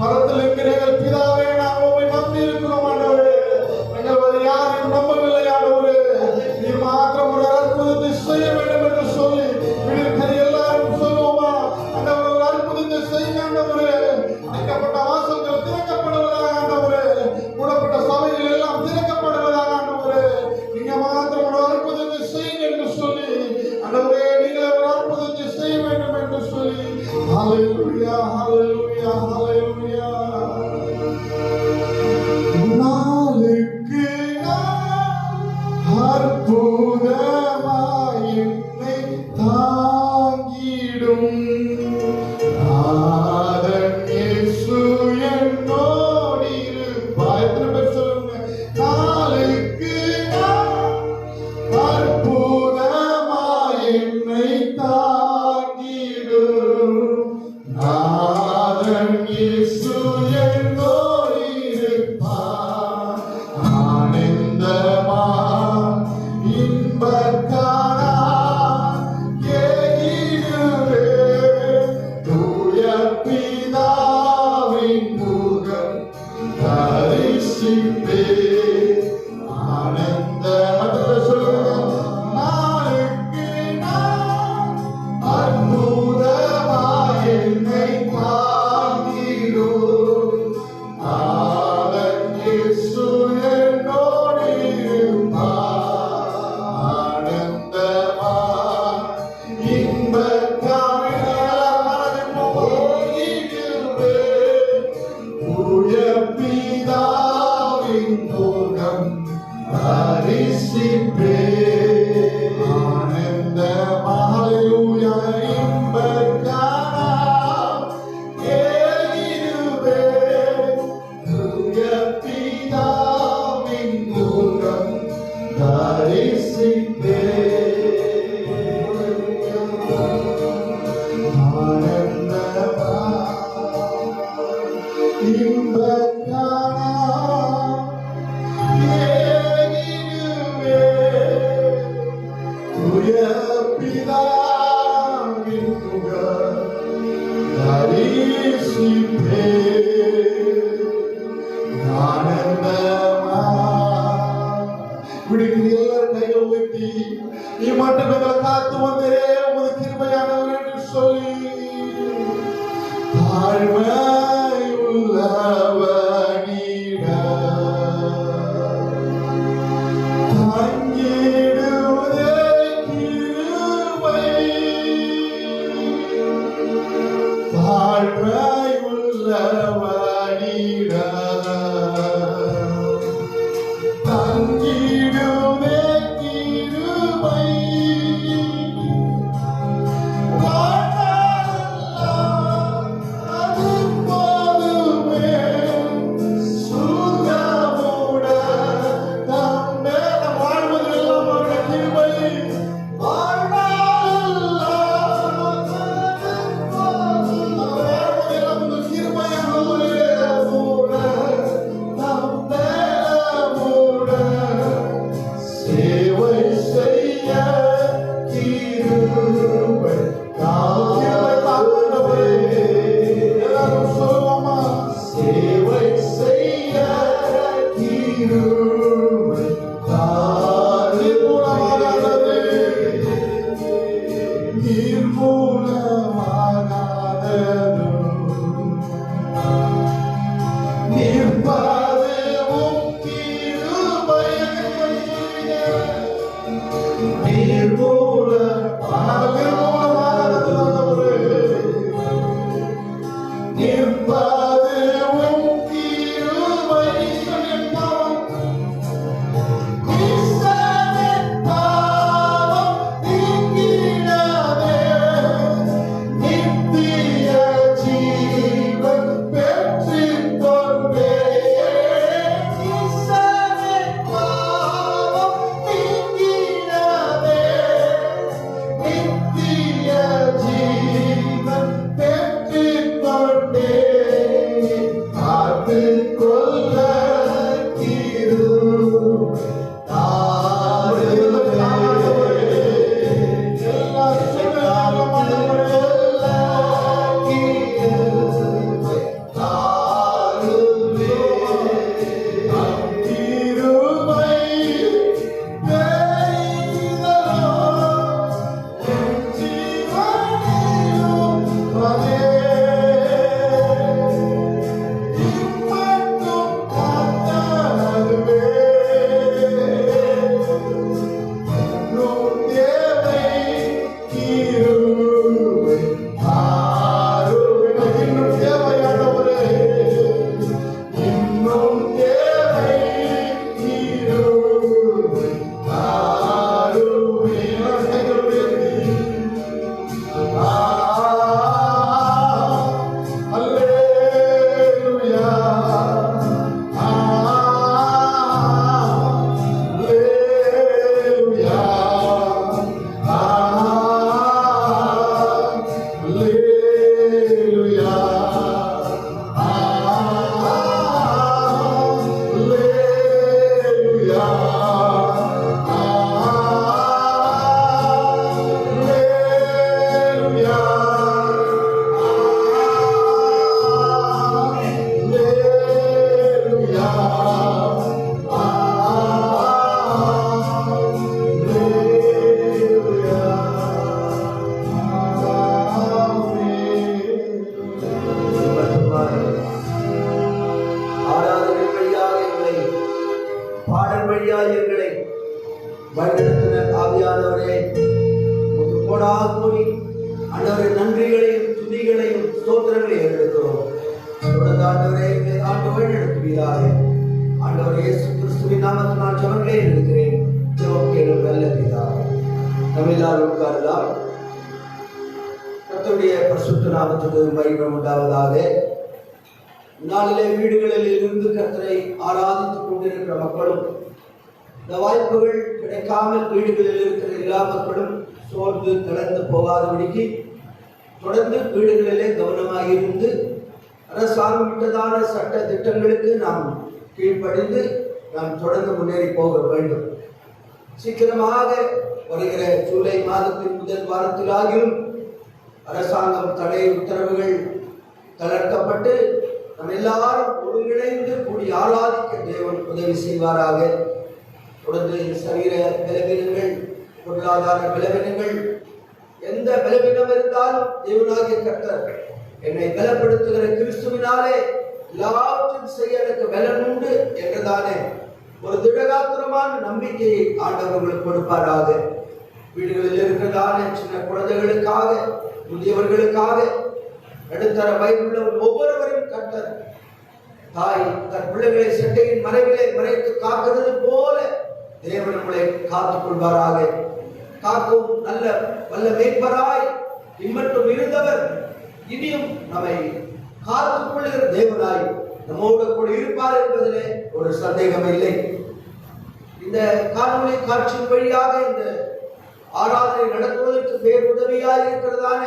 பரத்தில் இருக்கிற எங்கள் பிதாவே, நாங்கள் உண்மை நம்பி இருக்கிறோம் ஆண்டவரே. எங்கள் வேறு யாரையும் நம்பவில்லை ஆண்டவரே. நீ மாத்திரம் ஒரு அற்புதத்தை செய்ய வேண்டும் என்று சொல்லி வீடுகிற எல்லாரும் சொல்லுவோமா? ஆண்டவரே, ஒரு அற்புதத்தை செய்யுங்க ஆண்டவரே. அடைக்கப்பட்ட வாசல்கள் திறக்கப்படுவதாக ஆண்டவரே. மூடப்பட்ட சபைகள் எல்லாம் திறக்கப்படுவதாக ஆண்டவரே. நீங்க மாத்திரம் ஒரு அற்புதத்தை செய்யுங்க என்று சொல்லி ஆண்டவரே, நீங்கள் ஒரு அற்புதத்தை செய்ய வேண்டும் என்று சொல்லி ஹalleluya. தரிசிப்பே ஆனந்த மற்றதை சொல்லுங்க நாளுக்கு நாள் அற்புதமாய் என்னை காண்கிறோம் ஆனந்த இயேசு என்னோடு இருப்பார் ஆனந்தமாய் இன்பக் காவியெல்லாம் போயிடுவேன் தூய பிதாவின் முகம் தரிசிப்பே ஆனந்தமாய் ஹல்லேலூயா இன்பக் காணாம் ஏறிடுவேன் தூய பிதாவின் முகம் தரிசிப்பே காத்து வந்தே உமது கிருபையானவர் என்று சொல்லி தாழ்மை உள்ளவனிடம் தங்கிடுவதே கிருபை தாழ்மை உள்ளவனிடம் தங்கிடுவதே கிருபை சேவை செய்ய கிருபை தாழ்ந்தவரே எல்லாரும் சொல்லுவோமா சேவை செய்ய கிருபை நிர்மூலமாகாதது நிர்மூலமாகாதது நிற்பதுவும் கிருபை நிற்பதுவும் கிருபை வழியாய் எங்களை வழிநடத்தின ஆவியானவரே, உமக்கு கோடாகோடி ஆண்டவரே நன்றிகளையும் துதிகளையும் ஸ்தோத்திரங்களையும் எடுக்கிறோம். தொடர்ந்து ஆண்டவரே ஆண்டு வழிநடத்துவீராக. ஆண்டவர் இயேசு கிறிஸ்துவின் நாமத்தினால் ஜெபங்களை எடுக்கிறேன். ஜெபம் கேளும் நல்ல பிதாவே. நம்ம எல்லாரும் உட்காரலாம். கர்த்தருடைய பரிசுத்த நாமத்துக்கு மகிமை உண்டாவதாக. நாளிலே வீடுகளில் இருந்து கர்த்தரை ஆராதித்துக் கொண்டிருக்கிற மக்களும், இந்த வாய்ப்புகள் கிடைக்காமல் வீடுகளில் இருக்கிற எல்லா மக்களும் சோர்ந்து கலந்து போகாதபடிக்கு தொடர்ந்து வீடுகளிலே கவனமாக இருந்து அரசாங்கம் விட்டதான சட்ட திட்டங்களுக்கு நாம் கீழ்ப்படிந்து நாம் தொடர்ந்து முன்னேறி போக வேண்டும். சீக்கிரமாக வருகிற ஜூலை மாதத்தின் முதல் வாரத்திலாகியும் அரசாங்கம் தடை உத்தரவுகள் தளர்த்தப்பட்டு நம்ம எல்லாரும் ஒருங்கிணைந்து கூடி ஆராதிக்க தேவன் உதவி செய்வாராக. தொடர்ந்து சரீர பலவீனங்கள், பொருளாதார பலவீனங்கள், எந்த பலவீனம் இருந்தாலும் தேவனாகிய கர்த்தர் என்னை பலப்படுத்துகிற கிறிஸ்துவினாலே எல்லாவற்றையும் செய்ய எனக்கு பலன் உண்டு என்றுதானே ஒரு திடகாத்திரமான நம்பிக்கையை ஆண்டவர்களுக்கு கொடுப்பாராக. வீடுகளில் இருக்கிறதான சின்ன குழந்தைகளுக்காக, முதியவர்களுக்காக, நடுத்தர வயதுள்ள ஒவ்வொருவரையும் கர்த்தர் தாய் தன் பிள்ளைகளை சட்டையின் மறைவிலே மறைத்து காக்கிறது போல தேவன் நம்மளை காத்துக் கொள்வாராக. காக்கும் நல்ல வல்ல மேய்ப்பராய் இம்மட்டும் இருந்தவர் இனியும் நம்மை காத்துக் கொள்ளுகிற தேவனாய் நம்மோடு கூட இருப்பார் என்பதிலே ஒரு சந்தேகம் இல்லை. இந்த காணொளி காட்சியின் வழியாக இந்த ஆராதனை நடத்துவதற்கு பேர் உதவியாக இருக்கிறதான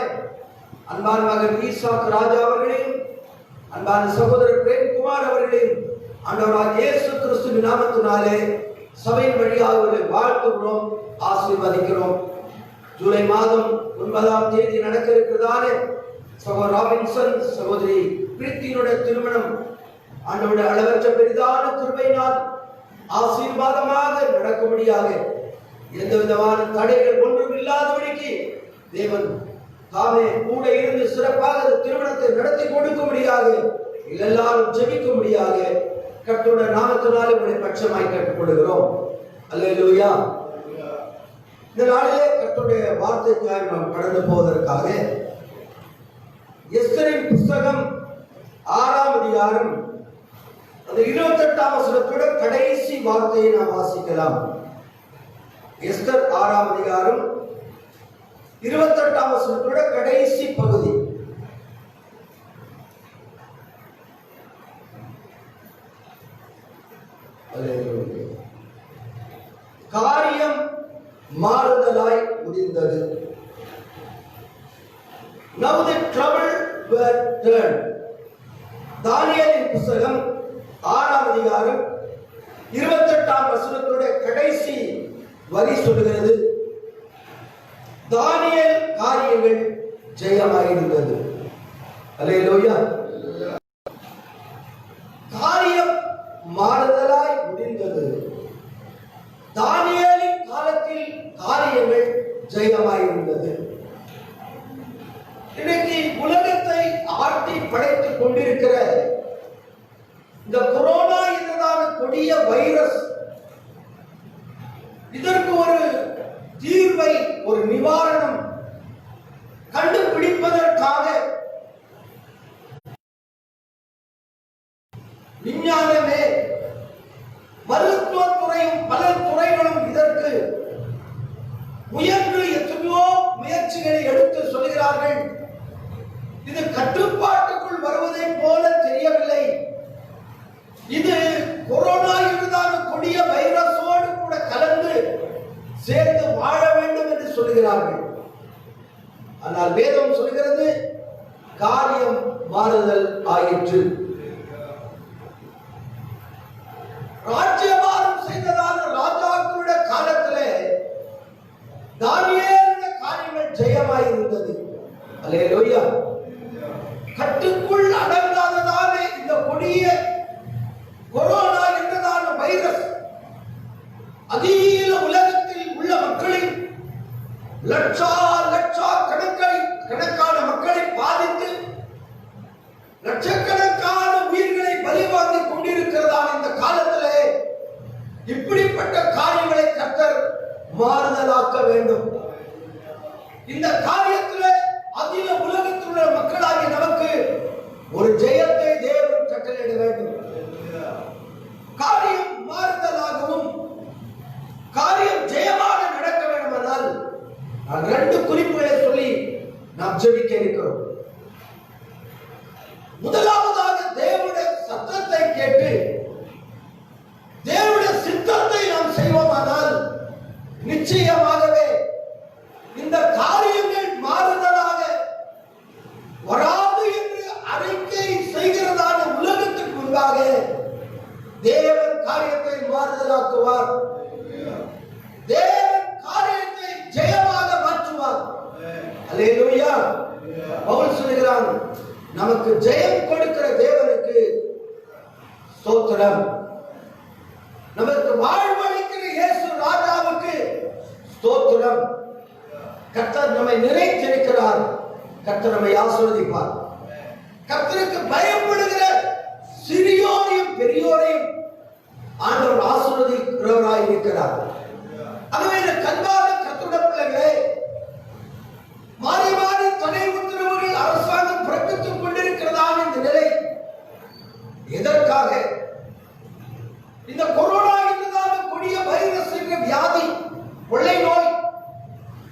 அன்பான மகன் ஈசாக் ராஜா அவர்களையும், அன்பான சகோதரர் பிரேம்குமார் அவர்களையும் ஆண்டவராகிய இயேசு கிறிஸ்துவின் நாமத்தினாலே சபையின் வழியாக வாழ்த்துகிறோம், ஆசீர்வதிக்கிறோம். ஜூலை மாதம் 9ஆம் தேதி நடக்க இருக்கிறதான சகோதரர் ராபின்சன் சகோதரி பிரீத்தியினுடைய திருமணம் ஆண்டவருடைய அளவற்ற பெரிதான கிருபையினால் ஆசீர்வாதமாக நடக்கும்படியாக எந்த விதமான தடைகள் ஒன்றும் இல்லாதபடிக்கு தேவன் தாமே கூட இருந்து சிறப்பாக திருமணத்தை நடத்தி கொடுக்கும்படியாக எல்லாரும் ஜெபிக்கும்படியாக கர்த்தருடைய நாமத்தினாலே உங்களை பட்சமாய் கேட்டுக்கொள்கிறோம். அல்லேலூயா. இந்த நாளிலே கர்த்தருடைய வார்த்தைக்காக நாம் கடந்து போவதற்காக எஸ்தரின் புஸ்தகம் 6ஆம் அதிகாரம் அந்த 28ஆம் வசனத்தோட கடைசி வார்த்தையை நாம் வாசிக்கலாம். எஸ்தர் 6ஆம் அதிகாரம் 28ஆம் வசனத்தோட கடைசி பகுதி. காரியம் மாறுதலாய் முடிந்தது. Now the trouble were turned. தானியேலின் புஸ்தகம் 6ஆம் அதிகாரம் 28ஆம் வசனத்தோட கடைசி வரி சொல்கிறது, தானியேல் காரியங்கள் ஜெயமாயிருந்தது. அல்லேலூயா. காரியம் மாறுதலாய் முடிந்தது. தானியேலின் காலத்தில் காரியங்கள் ஜெயமாயிருந்தது. இன்னைக்கு உலகத்தை ஆட்டி படைத்துக் கொண்டிருக்கிற இந்த கொரோனா என்றதான கொடிய வைரஸ், இதற்கு ஒரு தீர்வை, ஒரு நிவாரணம் கண்டுபிடிப்பதற்காக விஞ்ஞானமே, மருத்துவத்துறையும் பல துறைகளும் இதற்கு முயன்று எத்தனையோ முயற்சிகளை எடுத்து சொல்கிறார்கள். இது கட்டுப்பாட்டுக்குள் வருவதை போல தெரியவில்லை. இது கொரோனா என்றதான கொடிய வைரஸோடு கூட கலந்து சேர்ந்து வாழ வேண்டும் என்று சொல்கிறார்கள். ஆனால் வேதம் சொல்கிறது காரியம் மாறுதல் ஆயிற்று. ராஜ்யபாரம் செய்ததான ராஜாக்களுடைய காலத்திலே தானியேலுடைய காரியங்கள் ஜெயமாயிருந்தது. அல்லேலூயா. கட்டுக்குள் அடங்காததான இந்த கொடிய கொரோனா என்றதான வைரஸ் அகில உலகத்தில் உள்ள மக்களின் லட்சக்கணக்கான மக்களை பாதித்து லட்சக்கணக்கான மாறுதலாக்க வேண்டும். இந்த காரியத்திலே அகில உலகத்தில் உள்ள மக்களாகிய நமக்கு ஒரு ஜெயத்தை தேவன் கட்டளையிட வேண்டும். காரியம் மாறுதலாகவும் காரியம் ஜெயமாக நடக்க வேண்டுமானால் நான் 2 குறிப்புகளை சொல்லி நாம் ஜெபிக்க இருக்கிறோம். முதலாவதாக தேவனுடைய சத்தத்தை கேட்டு தேவனுடைய சித்தத்தை நாம் செய்வோமானால் நிச்சயமாகவே இந்த காரியங்கள் மாறுதலாக வராது என்று அறிக்கை செய்கிறதான உலகத்துக்கு முன்பாக தேவன் காரியத்தை மாறுதலாக்குவார். தேவன் காரியத்தை ஜெயமாக மாற்றுவார். அல்லேலூயா. பவுல் சொல்கிறான், நமக்கு ஜெயம் கொடுக்கிற தேவனுக்கு ஸ்தோத்திரம். நமக்கு வாழ்வளிக்கிற இயேசு ராஜாவுக்கு ஸ்தோத்திரம். கர்த்தர் நம்மை நிறைந்திருக்கிறார். கர்த்தர் நம்மை ஆசீர்வதிப்பார். கர்த்தருக்கு பயப்படுகிற சிறியோரையும் பெரியோரையும் ஆண்டவர் ஆசீர்வதிக்கிறவராய் இருக்கிறார். ஆகவே இந்த கண்பான கர்த்தருடைய பிள்ளைகளே, மாறி மாறி தடை உத்தரவுகள் அரசாங்கம் பிறப்பித்துக் கொண்டிருக்கிறதான இந்த நிலை எதற்காக? இந்த கொரோனா என்றதான கொடிய வைரஸ் என்ற வியாதி, கொள்ளை நோய்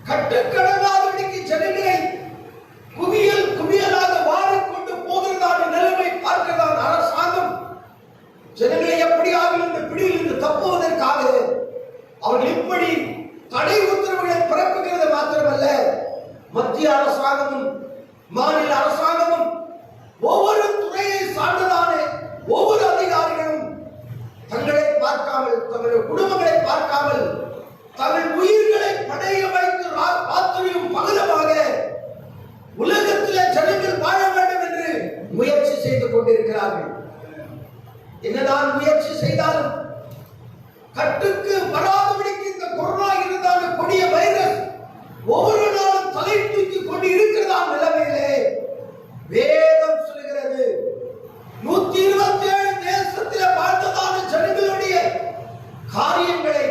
கட்டுக்கடங்காதபடிக்கு ஜனங்களை குவியல் குவியலாக வாரிக்கொண்டு போகிறதான நிலைமை பார்க்கிறதான அரசாங்கம் ஜனங்களை எப்படியாக இந்த பிடியிலிருந்து தப்புவதற்காக அவர்கள் இப்படி தடை உத்தரவுகளை பிறப்புகிறது மாத்திரமல்ல, மத்திய அரசாங்கமும் மாநில அரசாங்கமும் ஒவ்வொரு துறையை சார்ந்ததான ஒவ்வொரு அதிகாரிகளும் தங்களை பார்க்காமல், தங்களுடைய குடும்பங்களை பார்க்காமல், தங்கள் உயிர்களை படைய வைத்து ராத்திரியும் பகலமாக உலகத்திலே ஜனங்கள் வாழ வேண்டும் என்று முயற்சி செய்து கொண்டிருக்கிறார்கள். என்னதான் முயற்சி செய்தாலும் கட்டுக்கு வராதபடிக்கு இந்த கொரோனா இருந்தான கொடிய வைரஸ் ஒவ்வொரு நாளும் தலை தூக்கி கொண்டு இருக்கிறதா நிலைமையிலே வேதம் சொல்கிறது, 127 தேசத்தில் வாழ்ந்ததான ஜனங்களுடைய காரியங்களை,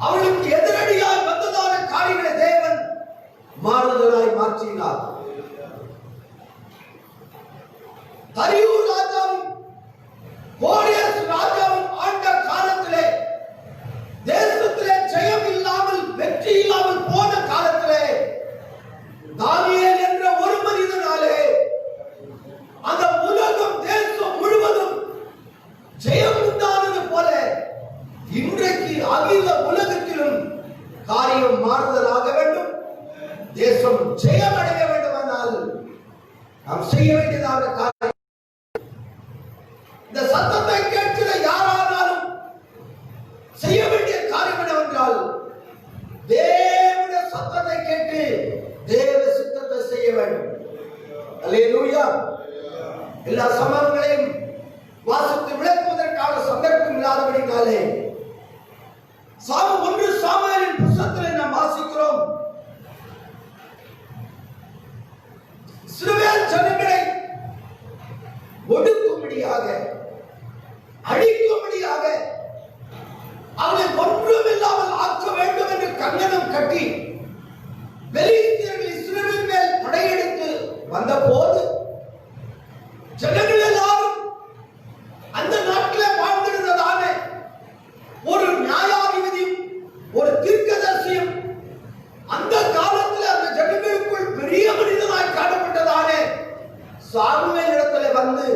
அவர்களுக்கு எதிரடியாய் வந்ததான காரியங்களை தேவன் மாறுதலாய் மாற்றினார். தரியூர் ராஜாவும் கோரேஸ் ராஜாவும் ஆண்ட காலத்திலே தேசத்திலே ஜெயம் இல்லாமல், வெற்றி இல்லாமல் போன காலத்திலே தானியேல் என்ற ஒரு மனிதனாலே அந்த உலகம், தேசம் முழுவதும் ஜெயம் உண்டானது போல இன்றைக்கு அகில உலகத்திலும் காரியம் மாறுதலாக வேண்டும். தேசம் ஜெயம் அடைய வேண்டுமானால் நாம் செய்ய வேண்டியதான காரியம், இந்த சத்தத்தை கேட்கிற யாரானாலும் செய்ய வேண்டிய காரியம் என்னவென்றால் தேவனுடைய சத்தத்தை கேட்டு தேவ சித்தத்தை செய்ய வேண்டும். அல்லேலூயா. எல்லா சம்பவங்களையும் வாசித்து விளக்குவதற்கான சந்தர்ப்பம் இல்லாதபடினாலே 1 சாமுவேலின் புத்தகத்திலே நாம் வாசிக்கிறோம், இஸ்ரவேல் ஜனங்களை ஒடுக்கும்படியாக, அழிக்கும்படியாக, அவனை ஒன்றுமில்லாமல் ஆக்க வேண்டும் என்று கங்கணம் கட்டி பெலிஸ்தியர்கள் இஸ்ரவேல் மேல் படையெடுத்து வந்த போது ஜனங்கள் எல்லாரும் அந்த நாட்டில் வாழ்ந்திருந்ததான ஒரு நியாயாதிபதியும் ஒரு தீர்க்கதரிசியும் அந்த காலத்தில் அந்த ஜனங்களுக்குள் பெரிய மனிதனாய் காணப்பட்டதான சாமுவேல் இடத்துல வந்து,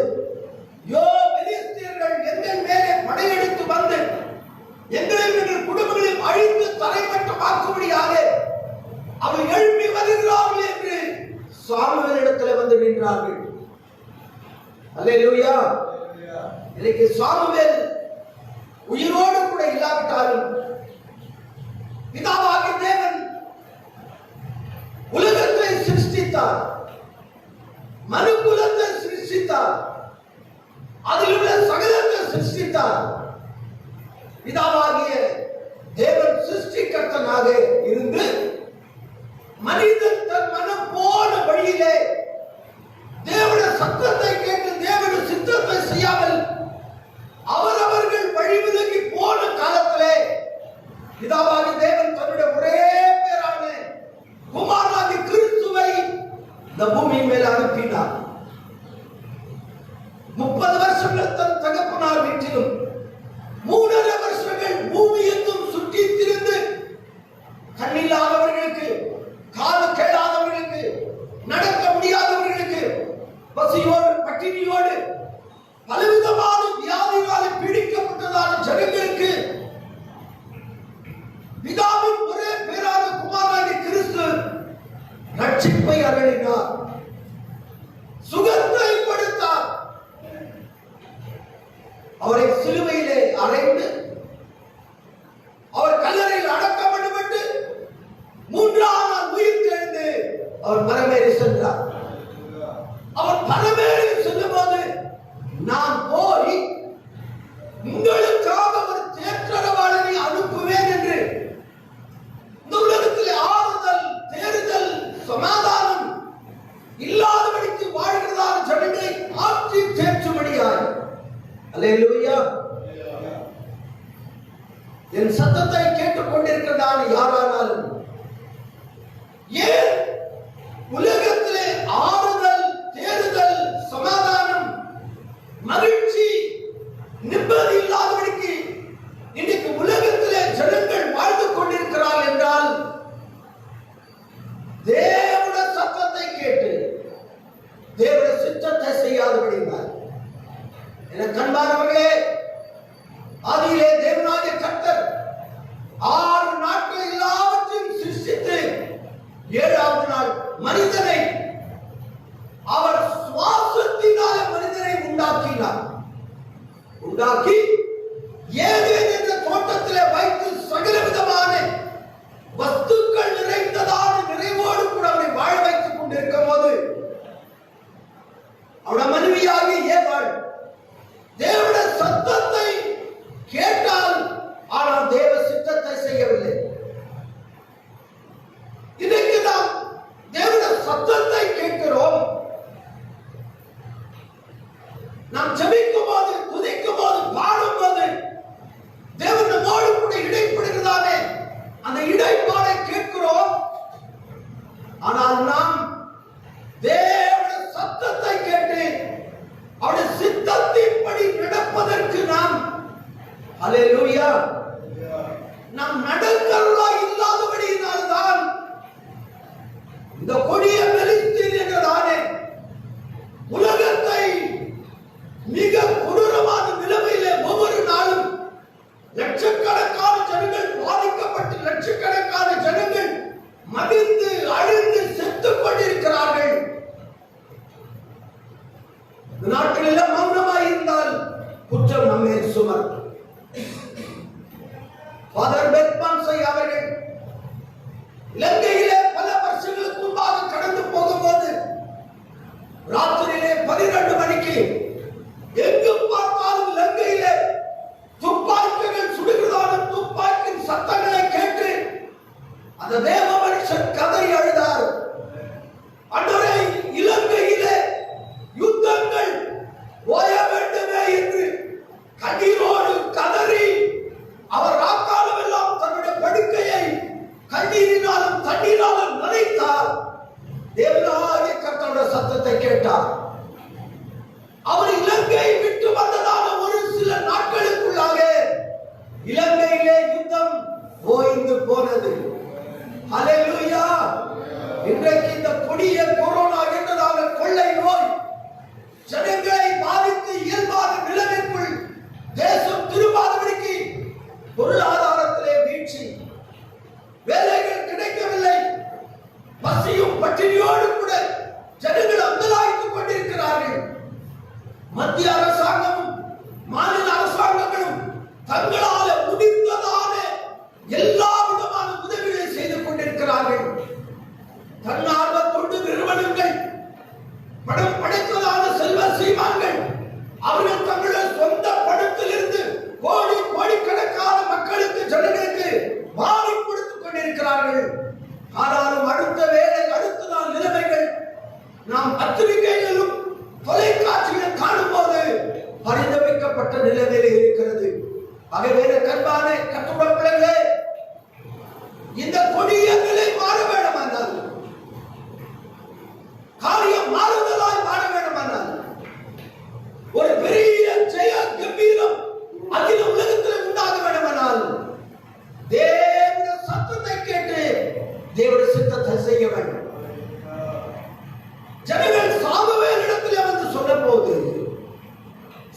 யோ பெலிஸ்தியர்கள் எங்கள் மேலே படையெடுத்து வந்து எங்களை எங்கள் குடும்பங்களையும் அழித்து தரைமட்டமாக்கும்படியாக அவர் எழுப்பி வருகிறார்கள் என்று சாமுவேல் இடத்துல வந்து நின்றார்கள். அல்லேலூயா. இன்னைக்கு சாமுவேல் உயிரோடு கூட இல்லாவிட்டாலும் பிதாவாகிய தேவன் உலகத்தை சிருஷ்டித்தார், மனுக்குலத்தை சிருஷ்டித்தார், அதில் உள்ள சகலத்தை சிருஷ்டித்தார். பிதாவாகிய தேவன் சிருஷ்டிகர்த்தனாக இருந்து மனிதன் தன் மனம் போன வழியிலே தேவனுடைய சத்தத்தை கேட்டு தேவனுடைய சித்தத்தை செய்யாமல் அவரவர்கள் வழி விலகி போன காலத்திலே பிதாவாகிய தேவன் என் சத்தத்தை கேட்டுக்கொண்டிருக்கிறதான யாரானாலும் ஏன் உலகத்திலே ஆறுதல், தேறுதல், சமாதானம், மகிழ்ச்சி, நிம்மதி இல்லாதபடிக்கு இன்னைக்கு உலகத்திலே ஜனங்கள் வாழ்ந்து கொண்டிருக்கிறார்கள் என்றால் தேவனுடைய சத்தத்தை கேட்டு தேவனுடைய சித்தத்தை செய்யாதபடினார். எனக்கு அன்பானவர்களே, ஆதியிலே தேவனாகிய கர்த்தர் 6 நாட்கள் எல்லாவற்றையும் சிருஷ்டித்து 7ஆவது நாள் மனிதனை அவர் சுவாசத்தினால மனிதனை உண்டாக்கினார். உண்டாக்கி ஏதேன் என்ற தோட்டத்திலே வைத்து சகல விதமான வஸ்துக்கள் நிறைந்ததான நிறைவோடு கூட அவனை வாழ வைத்துக் கொண்டிருக்கும் போது அவருடைய மனைவியாகிய ஏவாள் தேவனுடைய சத்தத்தை கேட்டால், ஆனால் தேவ சித்தத்தை செய்யவில்லை. இன்றைக்கு நாம் தேவனுடைய சத்தத்தை கேட்கிறோம். நாம் ஜெபிக்கும் போது, துதிக்கும் போது, பாடும் போது தேவன் நம்மோடு கூட இடைப்படுகிறதானே, அந்த இடைப்பாடை கேட்கிறோம். ஆனால் நாம் தேவனுடைய சத்தத்தை கேட்டு அவருடைய சித்தத்தின்படி நடப்பதற்கு நாம் அல்லேலூயா நாம் நடக்கிறவர்களாய் இல்லாதபடியினால்தான் இந்த கொடிய பெலிஸ்தீன் என்றதானே உலகத்தை மிக கொடூரமான நிலைமையிலே ஒவ்வொரு நாளும் லட்சக்கணக்கான ஜனங்கள் பாதிக்கப்பட்டு லட்சக்கணக்கான ஜனங்கள் மடிந்து அழிந்து செத்துக் கொண்டிருக்கிறார்கள். நாட்களில் மௌனமாய் இருந்தால் குற்றம் நம்மை சுமர். ஃபாதர் பெர்பான்சை அவர்கள் இலங்கையிலே பல வருஷங்களுக்கு முன்பாக கடந்து போகும்போது ராத்திரியிலே 12 மணிக்கு எங்கு பார்த்தாலும் இலங்கையிலே துப்பாக்கிகள் சுடுகிறதான துப்பாக்கியின் சத்தங்களை கேட்டு அந்த தேவ மனுஷன் கதறி அழுதார். அன்றே இலங்கையிலே யுத்தங்கள் ஓய வேண்டுமே என்று கண்ணீரோடு கதறி அவர் ராக்காலம் எல்லாம் தன்னுடைய படுக்கையை கண்ணீரினாலும் தண்ணீராலும் நனைத்தார். தேவனாகிய கர்த்தருடைய சத்தத்தை கேட்டார். அவர் இலங்கை விட்டு வந்ததான ஒரு சில நாட்களுக்குள்ளாக இலங்கையிலே யுத்தம் ஓய்ந்து போனது. ஹல்லேலூயா. இன்றைக்கு இந்த கொடிய கொரோனா என்றதான கொள்ளை நோய் ஜனங்களை பாதித்து இயல்பான நிலைமைக்குள் தேசம் திரும்பாதபடிக்கு பொருளாதாரத்திலே வீழ்ச்சி, வேலைகள் கிடைக்கவில்லை, பசியும் பட்டினியோடு கூட ஜனங்கள் அங்கலாய்த்துக் கொண்டிருக்கிறார்கள். மத்திய அரசாங்கமும் மாநில அரசாங்கங்களும் தங்களால முடிந்ததான எல்லா விதமான உதவிகளை செய்து கொண்டிருக்கிறார்கள். தன்னார்வ தொண்டு நிறுவனங்கள், படம் படைத்ததான செல்வ சீமான்கள் அவர்கள் தங்களுடைய சொந்த பணத்திலிருந்து கோடி கோடிக்கணக்கான மக்களுக்கு ஜனங்களுக்கு வாரி கொடுத்துக் கொண்டிருக்கிறார்கள். ஆனாலும் அடுத்த வேலை அடுத்த நாள் நிலைமைகள் நாம் பத்திரிகைகளிலும் தொலைக்காட்சியில் காணும் போது பரிதவிக்கப்பட்ட நிலைமையில் இருக்கிறது. ஆகவே கண்பான கட்டுரை பிள்ளைகளே, இந்த கொடிய நிலை மாற வேண்டுமானால், காரியம் மாறுதலாய் மாற வேண்டுமானால், ஒரு பெரிய ஜெய கம்பீரம் அகில உலகத்தில் உண்டாக வேண்டுமானால் தேவனுடைய சத்தத்தை கேட்டு தேவனுடைய சித்தத்தை செய்ய வேண்டும். ஜனங்கள் சாமுவேல் இடத்திலே வந்து சொன்ன போது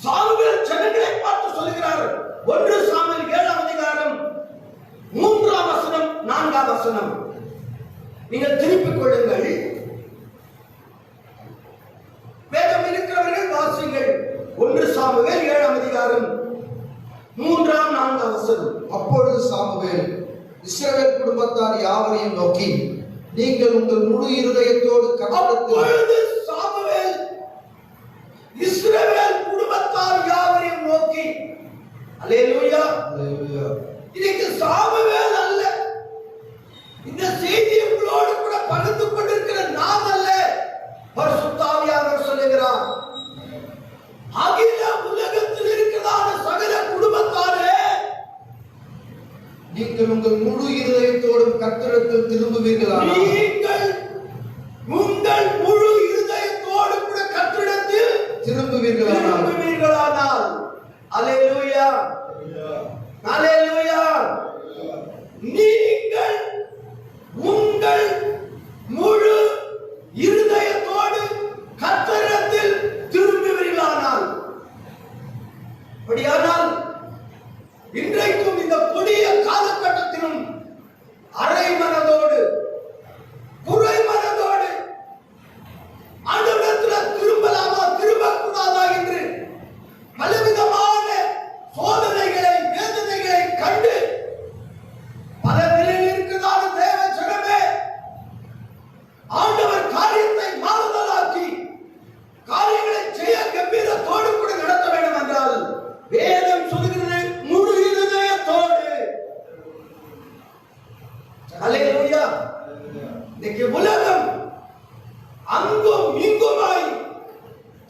சாமுவேல் ஜனங்களை பார்த்து சொல்கிறார். 1 சாமுவேல் 7ஆம் அதிகாரம் 3ஆம் வசனம் 4ஆம் வசனம் நீங்கள் திருப்பிக் கொள்ளுங்கள். வேதம் இருக்கிறவர்கள் வாசிங்கள். 1 சாமுவேல் 7ஆம் அதிகாரம் 3ஆம் 4ஆம் வசனம். அப்பொழுது சாமுவேல் இஸ்ரவேல் குடும்பத்தார் யாவரையும் நோக்கி, நீங்கள் உங்கள் முழு இருதயத்தோடு அப்பொழுது சாமுவேல் இஸ்ரவேல் குடும்பத்தார் யாவரையும் நோக்கி, அல்லேலூயா, அல்லேலூயா. இன்னைக்கு சாமுவேல் அல்ல, இந்த செய்தி உங்களோடு கூட பகிர்ந்து கொண்டிருக்கிற நான் அல்ல, பரிசுத்த ஆவியானவர் சொல்லுகிறார். அகில உலகத்தில் இருக்கிறதான சகல குடும்பத்தாரே நீங்கள் உங்கள் முழு இருதயத்தோடும் கர்த்தரிடத்தில் திரும்புவீர்களானால் நீங்கள் உங்கள் முழு இருதயத்தோடு கூட கர்த்தரிடத்தில் திரும்புவீர்களானால் அல்லேலூயா அல்லேலூயா. நீங்கள் உங்கள் முழு இருதயத்தோடு கர்த்தரிடத்தில் திரும்புவீர்களானால், அப்படியானால் இன்றைக்கும் இந்த கொடிய காலகட்டத்திலும் அரை மனதோடு குறை மனதோடு ஆண்டவரிடத்தில் திரும்பலாமா திரும்பக்கூடாதா என்று பலவிதமான சோதனைகளை வேதனைகளை கண்டு பல நிலையில் இருக்கிறதான தேவ ஜனமே, ஆண்டவர் காரியத்தை மாறுதலாக்கி காரியங்களை செய்ய கம்பீரத்தோடு கூட நடத்த வேண்டும் என்றால் வேதம் சொல்கிறது முழு இருதயத்தோடு. அல்லேலூயா. இன்னைக்கு உலகம் அங்கும் இங்குமாய்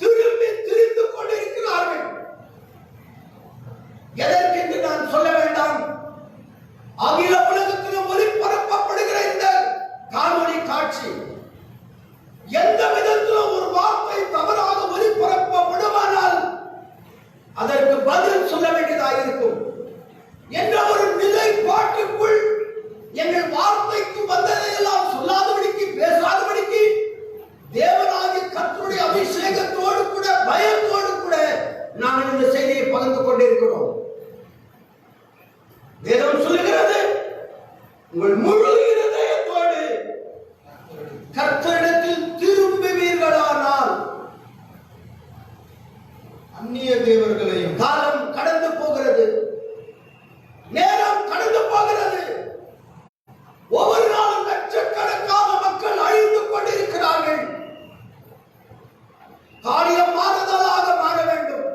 திரும்பி திரிந்து கொண்டிருக்கிறார்கள். எதற்கென்று நான் சொல்ல வேண்டாம். அகில உலகத்திலும் ஒளிபரப்பப்படுகிற இந்த காணொளி காட்சி எந்த விதத்திலும் ஒரு வார்த்தை தவறாக ஒளிபரப்பப்படுமானால் அதற்கு பதில் சொல்ல வேண்டியதாக இருக்கும் என்ற ஒரு நிலைப்பாட்டுக்குள் எங்கள் வார்த்தைக்கு வந்ததையெல்லாம் சொல்லாதபடிக்கு பேசாதபடிக்கு தேவனாகிய கர்த்தருடைய அபிஷேகத்தோடு கூட பயத்தோடு கூட நாங்கள் இந்த செய்தியை பகிர்ந்து கொண்டிருக்கிறோம். வேதம் சொல்லுகிறது உங்கள் முழு இருதயத்தோடு கர்த்தரிடத்தில் திரும்புவீர்களானால். அந்நிய தேவர்களையும் காலம் கடந்து போகிறது, நேரம் கடந்து போகிறது. ஒவ்வொரு நாளும் லட்சக்கணக்கான மக்கள் அழிந்து கொண்டிருக்கிறார்கள். காரியம் மாறுதலாக மாற வேண்டும்.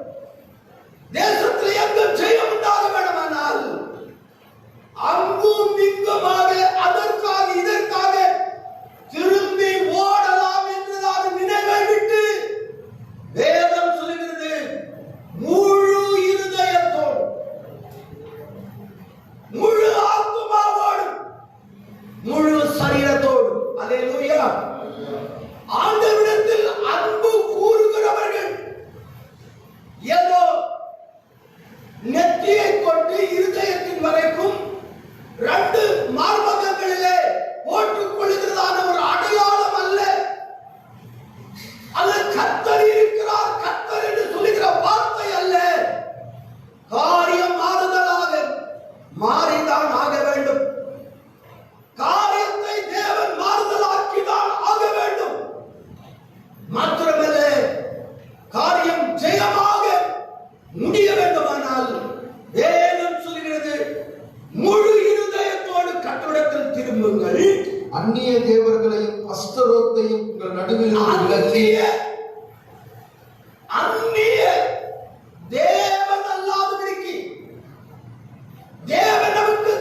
தேசத்தில் எங்கும் ஜெயம் உண்டாக வேண்டுமானால் அங்கும் இங்குமாக அதற்காக இதற்காக திரும்பி ஓடலாம் என்றுதான் நினைவை விட்டு வேதம் சொல்கிறது முழு இருதயத்தோடு முழு ஆத்துமாவோடு முழு சரீரத்தோடு அல்லேலூயா ஆண்டவரிடத்தில் அன்பு கூறுகிறவர்கள் ஏதோ நெற்றியை கொண்டு இருதயத்தின் வரைக்கும் 2 மார்பகங்களிலே போட்டுக் கொள்கிறதான ஒரு அடையாளம் அல்ல. அது கர்த்தர் இருக்கிறார், கர்த்தர் என்று சொல்லுகிற வார்த்தை அல்ல. காரியம் மாறுதலாக மாறிதான் ஆக வேண்டும். காரியத்தை தேவன் மாறுதலாக்கிதான் ஆக வேண்டும். மாத்திரமல்ல, காரியம் ஜெயமாக முடிய வேண்டுமானால் வேதம் சொல்கிறது முழு இருதயத்தோடு கர்த்தரிடத்தில் திரும்புங்கள். அந்நிய தேவர்களையும் அஸ்தரோத்தையும் உங்கள் நடுவில் விலக்கி அந்நிய தேவன் அல்லாதபடிக்கு தேவன் நமக்கு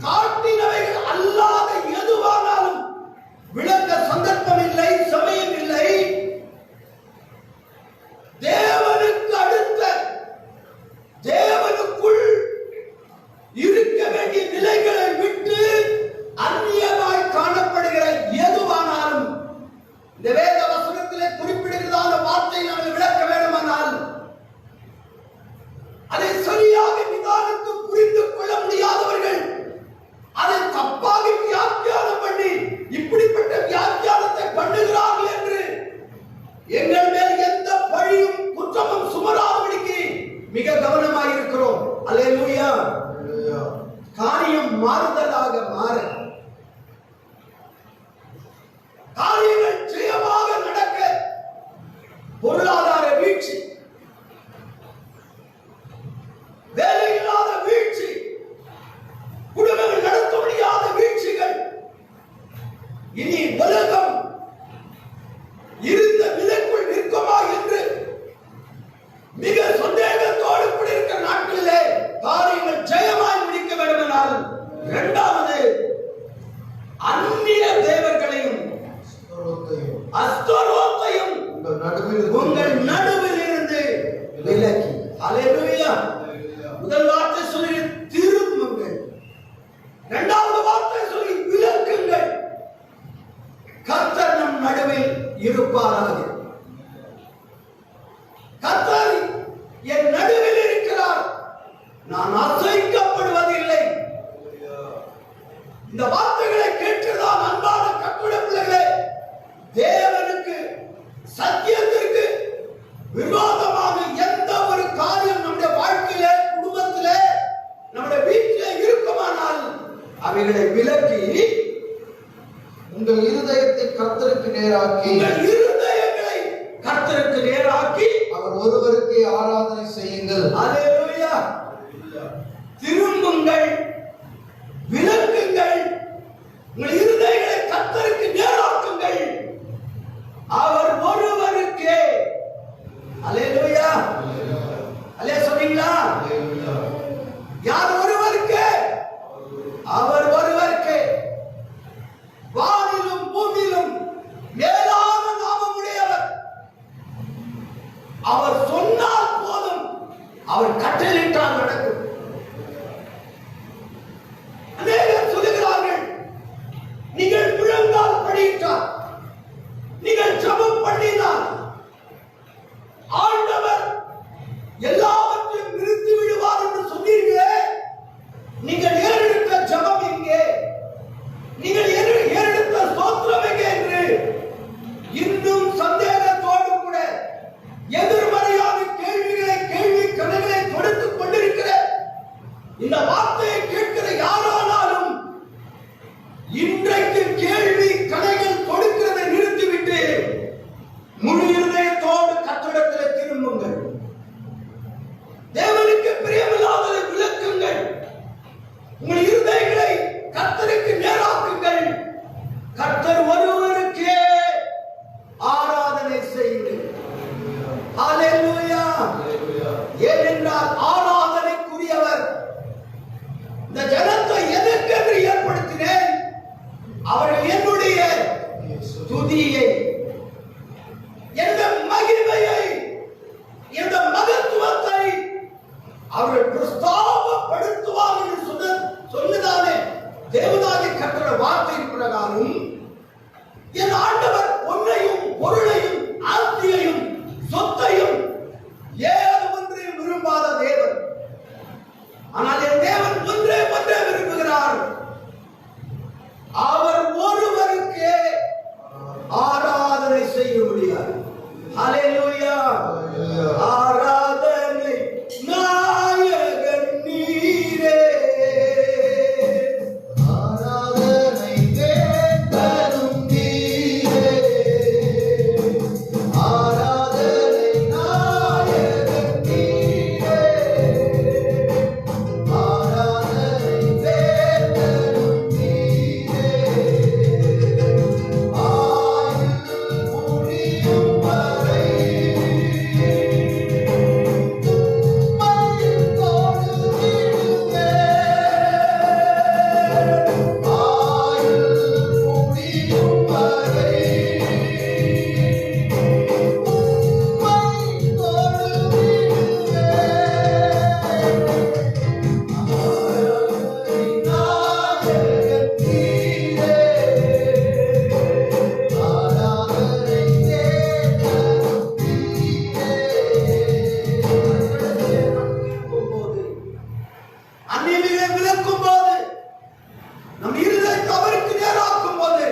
காட்டினவைகள் அல்லாத எதுவானாலும் விளக்க சந்தர்ப்பம் இல்லை, சமயம் இல்லை. தேவனுக்கு அடுத்த தேவனுக்குள் இருக்க வேண்டிய நிலைகளை விட்டு அந்நியமாய் காணப்படுகிற எதுவானாலும் இந்த வேத வசனத்திலே குறிப்பிடுகிறதான வார்த்தை நாங்கள் விளக்க வேண்டுமானால் அதை சரியாக நிதானித்து புரிந்து கொள்ள முடியாதவர்கள் அதை தப்பாக வியாக்கியானம் பண்ணி இப்படிப்பட்ட வியாக்கியானத்தை பண்ணுகிறார்கள் என்று எங்கள் மேல் எந்த பழியும் குற்றமும் சுமராதபடிக்கு மிக கவனமாக இருக்கிறோம். அல்லேலூயா. காரியம் மாறுதலாக மாற காரியங்கள் ஜெயமாக நடக்க பொருளாதார வீழ்ச்சி, வேலையில்லாத வீழ்ச்சி, குடும்பங்கள் நடத்த முடியாத வீழ்ச்சிகள், இனி உலகம் இருந்த நிலைக்குள் நிற்குமா என்று மிக சந்தேகத்தோடு கூட இருக்கிற நாட்களிலே காரியங்கள் ஜெயமாய் முடிக்க வேண்டுமானால் இரண்டாவது அந்நிய தேவர்களையும் அஸ்தரோத்தையும் உங்கள் நடுவில் இருந்து விலக்கி. அல்லேலூயா. முதல் வார்த்தை சொல்லி திரும்புங்கள். இந்த வார்த்தைகளை கேட்கிறதால் அன்பான கர்த்தருடைய பிள்ளைகளே, தேவனுக்கு சத்தியத்திற்கு விரோதமாக எந்த ஒரு காரியம் நம்முடைய வாழ்க்கையிலே, குடும்பத்திலே, நம்முடைய வீட்டிலே இருக்குமானால் அவைகளை விலக்கி உங்கள் இருதயத்தை கர்த்தருக்கு நேராக்கி, உங்கள் இருதயங்களை கர்த்தருக்கு நேராக்கி அவர் ஒருவருக்கே ஆராதனை செய்யுங்கள். அல்லேலூயா. திரும்புங்கள், விலக்குங்கள், உங்கள் இருதயங்களை கர்த்தருக்கு நேராக்குங்கள், அவர் ஒருவருக்கே. அல்லேலூயா. அல்லே சொன்னீங்களா? யார் ஒருவருக்கே? அவர் ஒருவருக்கே. வானிலும் பூமியிலும் மேலான நாமமுடையவர். அவர் சொன்னால் போதும், அவர் கட்டளையிட்டால் நடக்கும். அநேகர் சொல்லுகிறார்கள், நீங்கள் முழங்கால் படியிட்டால், நீங்கள் ஜெபம் பண்ணினால் ஆண்டவர் எல்லாவற்றையும் நிறுத்தி விடுவார் என்று சொன்னீர்களே, நீங்கள் ஏறெடுத்த ஜெபம் எங்கே? நீங்கள் ஏறெடுத்த ஸ்தோத்திரம் எங்கே என்று இன்னும் சந்தேகத்தோடு கூட எதிர்மறையான கேள்வி கணைகளை கொடுத்துக் கொண்டிருக்கிற இந்த வார்த்தையை கேட்கிற யாரானாலும் இன்றைக்கு கேள்வி கணைகள் கொடுக்கிறதை நிறுத்திவிட்டு முழு இருதயத்தோடு கர்த்தரிடத்தில் திரும்புங்கள். தேவனுக்கு பிரியமில்லாததை விலக்குங்கள். உங்கள் இருதயங்களை கர்த்தருக்கு நேராக்குங்கள். கர்த்தர் ஒருவருக்கே ஆராதனை செய்யுங்கள். ஹல்லேலூயா. ஏனென்றால் ஆராதனைக்குரியவர். இந்த ஜனத்தை எதற்கென்று ஏற்படுத்தினேன்? அவர்கள் என்னுடைய துதியை, எந்த மகிமையை, எந்த மகத்துவத்தை அவர்கள் பிரஸ்தாபப்படுத்துவார் என்று சொன்னதானே தேவனாகிய கர்த்தருடைய வார்த்தையின் பிரகாரம் என் ஆண்டவர் பொன்னையும் பொருளையும் ஆஸ்தியையும் சொத்தையும் ஏது ஒன்றையும் விரும்பாத தேவன். ஆனால் என் தேவன் ஒன்றே விரும்புகிறார். அவர் ஒருவருக்கே ஆராதனை செய்ய முடியாது. ஹல்லேலூயா. ஆராதனை நாயகன் நீரே, ஆராதனை தேவனும் நீரே, ஆராதனை நாயகன் நீரே, ஆராதனை தேவனும் நீரே, ஆயுள் முடியும் வரை அந்நியர்களை விலக்கும் போது, நம் இருதயத்தை அவருக்கு நேராக்கும் போது,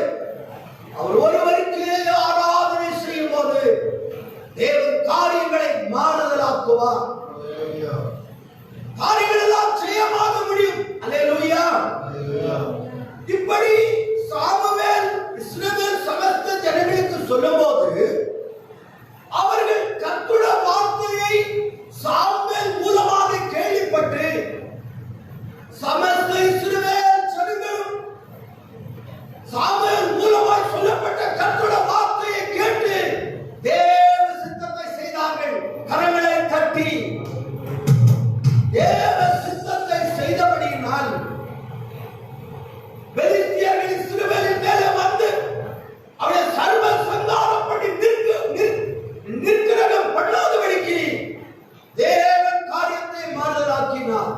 அவர் ஒருவருக்கே ஆராதனை செய்யும் போது தேவன் காரியங்களை மாறுதலாக்குவார். காரியங்கள் எல்லாம் செய்யமாக முடியும். அல்லேலூயா. இப்படி சாமுவேல் இஸ்ரவேல் சமஸ்த ஜனங்களுக்கு சொல்லும்போது அவர்கள் கர்த்தருடைய வார்த்தையை சாமுவேல் மூலமாக கேள்விப்பட்டு சமஸ்த இஸ்ரவேல் ஜனங்களும் சாமுவேல் மூலமாய் சொல்லப்பட்ட கர்த்தருடைய வார்த்தையை கேட்டு தேவ சித்தத்தை செய்தார்கள். கரங்களை தட்டி தேவ சித்தத்தை செய்தபடியினால் பெலிஸ்தியர்கள் இஸ்ரவேலின் மேலே வந்து அவரை சர்வ சங்காரம் பண்ணி நிற்கிறகம் பண்ணாதபடிக்கு தேவன் காரியத்தை மாறுதலாக்கினார்.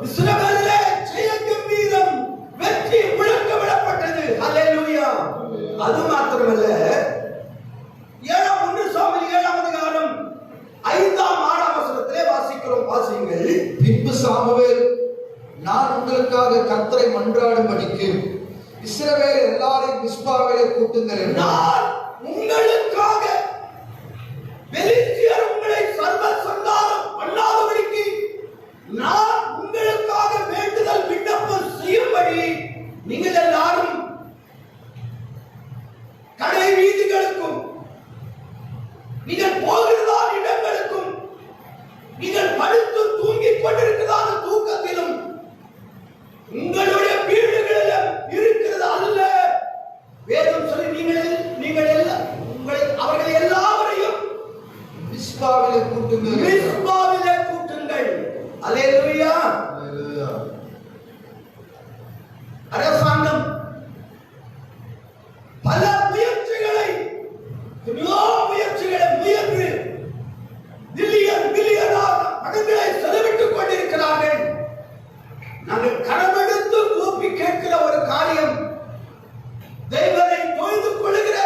இஸ்ரவேலிலே ஜெய கம்பீரம் வெற்றி முழக்க விடப்பட்டது. அல்லேலூயா. அது மாத்திரமல்ல, 1 சாமுவேல் 7ஆம் அதிகாரம் 5ஆம் 6ஆம் வசனத்திலே வாசிக்கிறோம். வாசியுங்கள். பின்பு சாமுவேல் நான் உங்களுக்காக கர்த்தரை மன்றாடும்படிக்கு இஸ்ரவேல் எல்லாரையும் மிஸ்பாவிலே கூட்டுங்கள் என்றார். நான் உங்களுக்காக பெலிஸ்தியர் உங்களை சர்வ சங்காரம் பண்ணாதபடிக்கு நான் உங்களுக்காக வேண்டுதல் விண்ணப்பம் செய்யும்படி நீங்கள் எல்லாரும் கடை வீதிகளுக்கும் நீங்கள் போகிறதான இடங்களுக்கும் நீங்கள் படுத்து தூங்கிக் கொண்டிருக்கிறதான தூக்கத்திலும் உங்களுடைய வீடுகளில் இருக்கிறது அல்ல. வேதம் சொல்லி நீங்கள் எல்லாம் அவர்களை எல்லாவரையும் மிஸ்பாவிலே கூட்டுங்கள். மிஸ்பாவிலே கூட்டுங்கள். அல்லேலூயா. அரசாங்கம் பல முயற்சிகளை முயன்று பில்லியனாக பணங்களை செலவிட்டுக் கொண்டிருக்கிறார்கள். நாங்கள் கடமெடுத்து கூப்பி கேட்கிற ஒரு காரியம், தேவனை தொழுது கொள்ளுகிற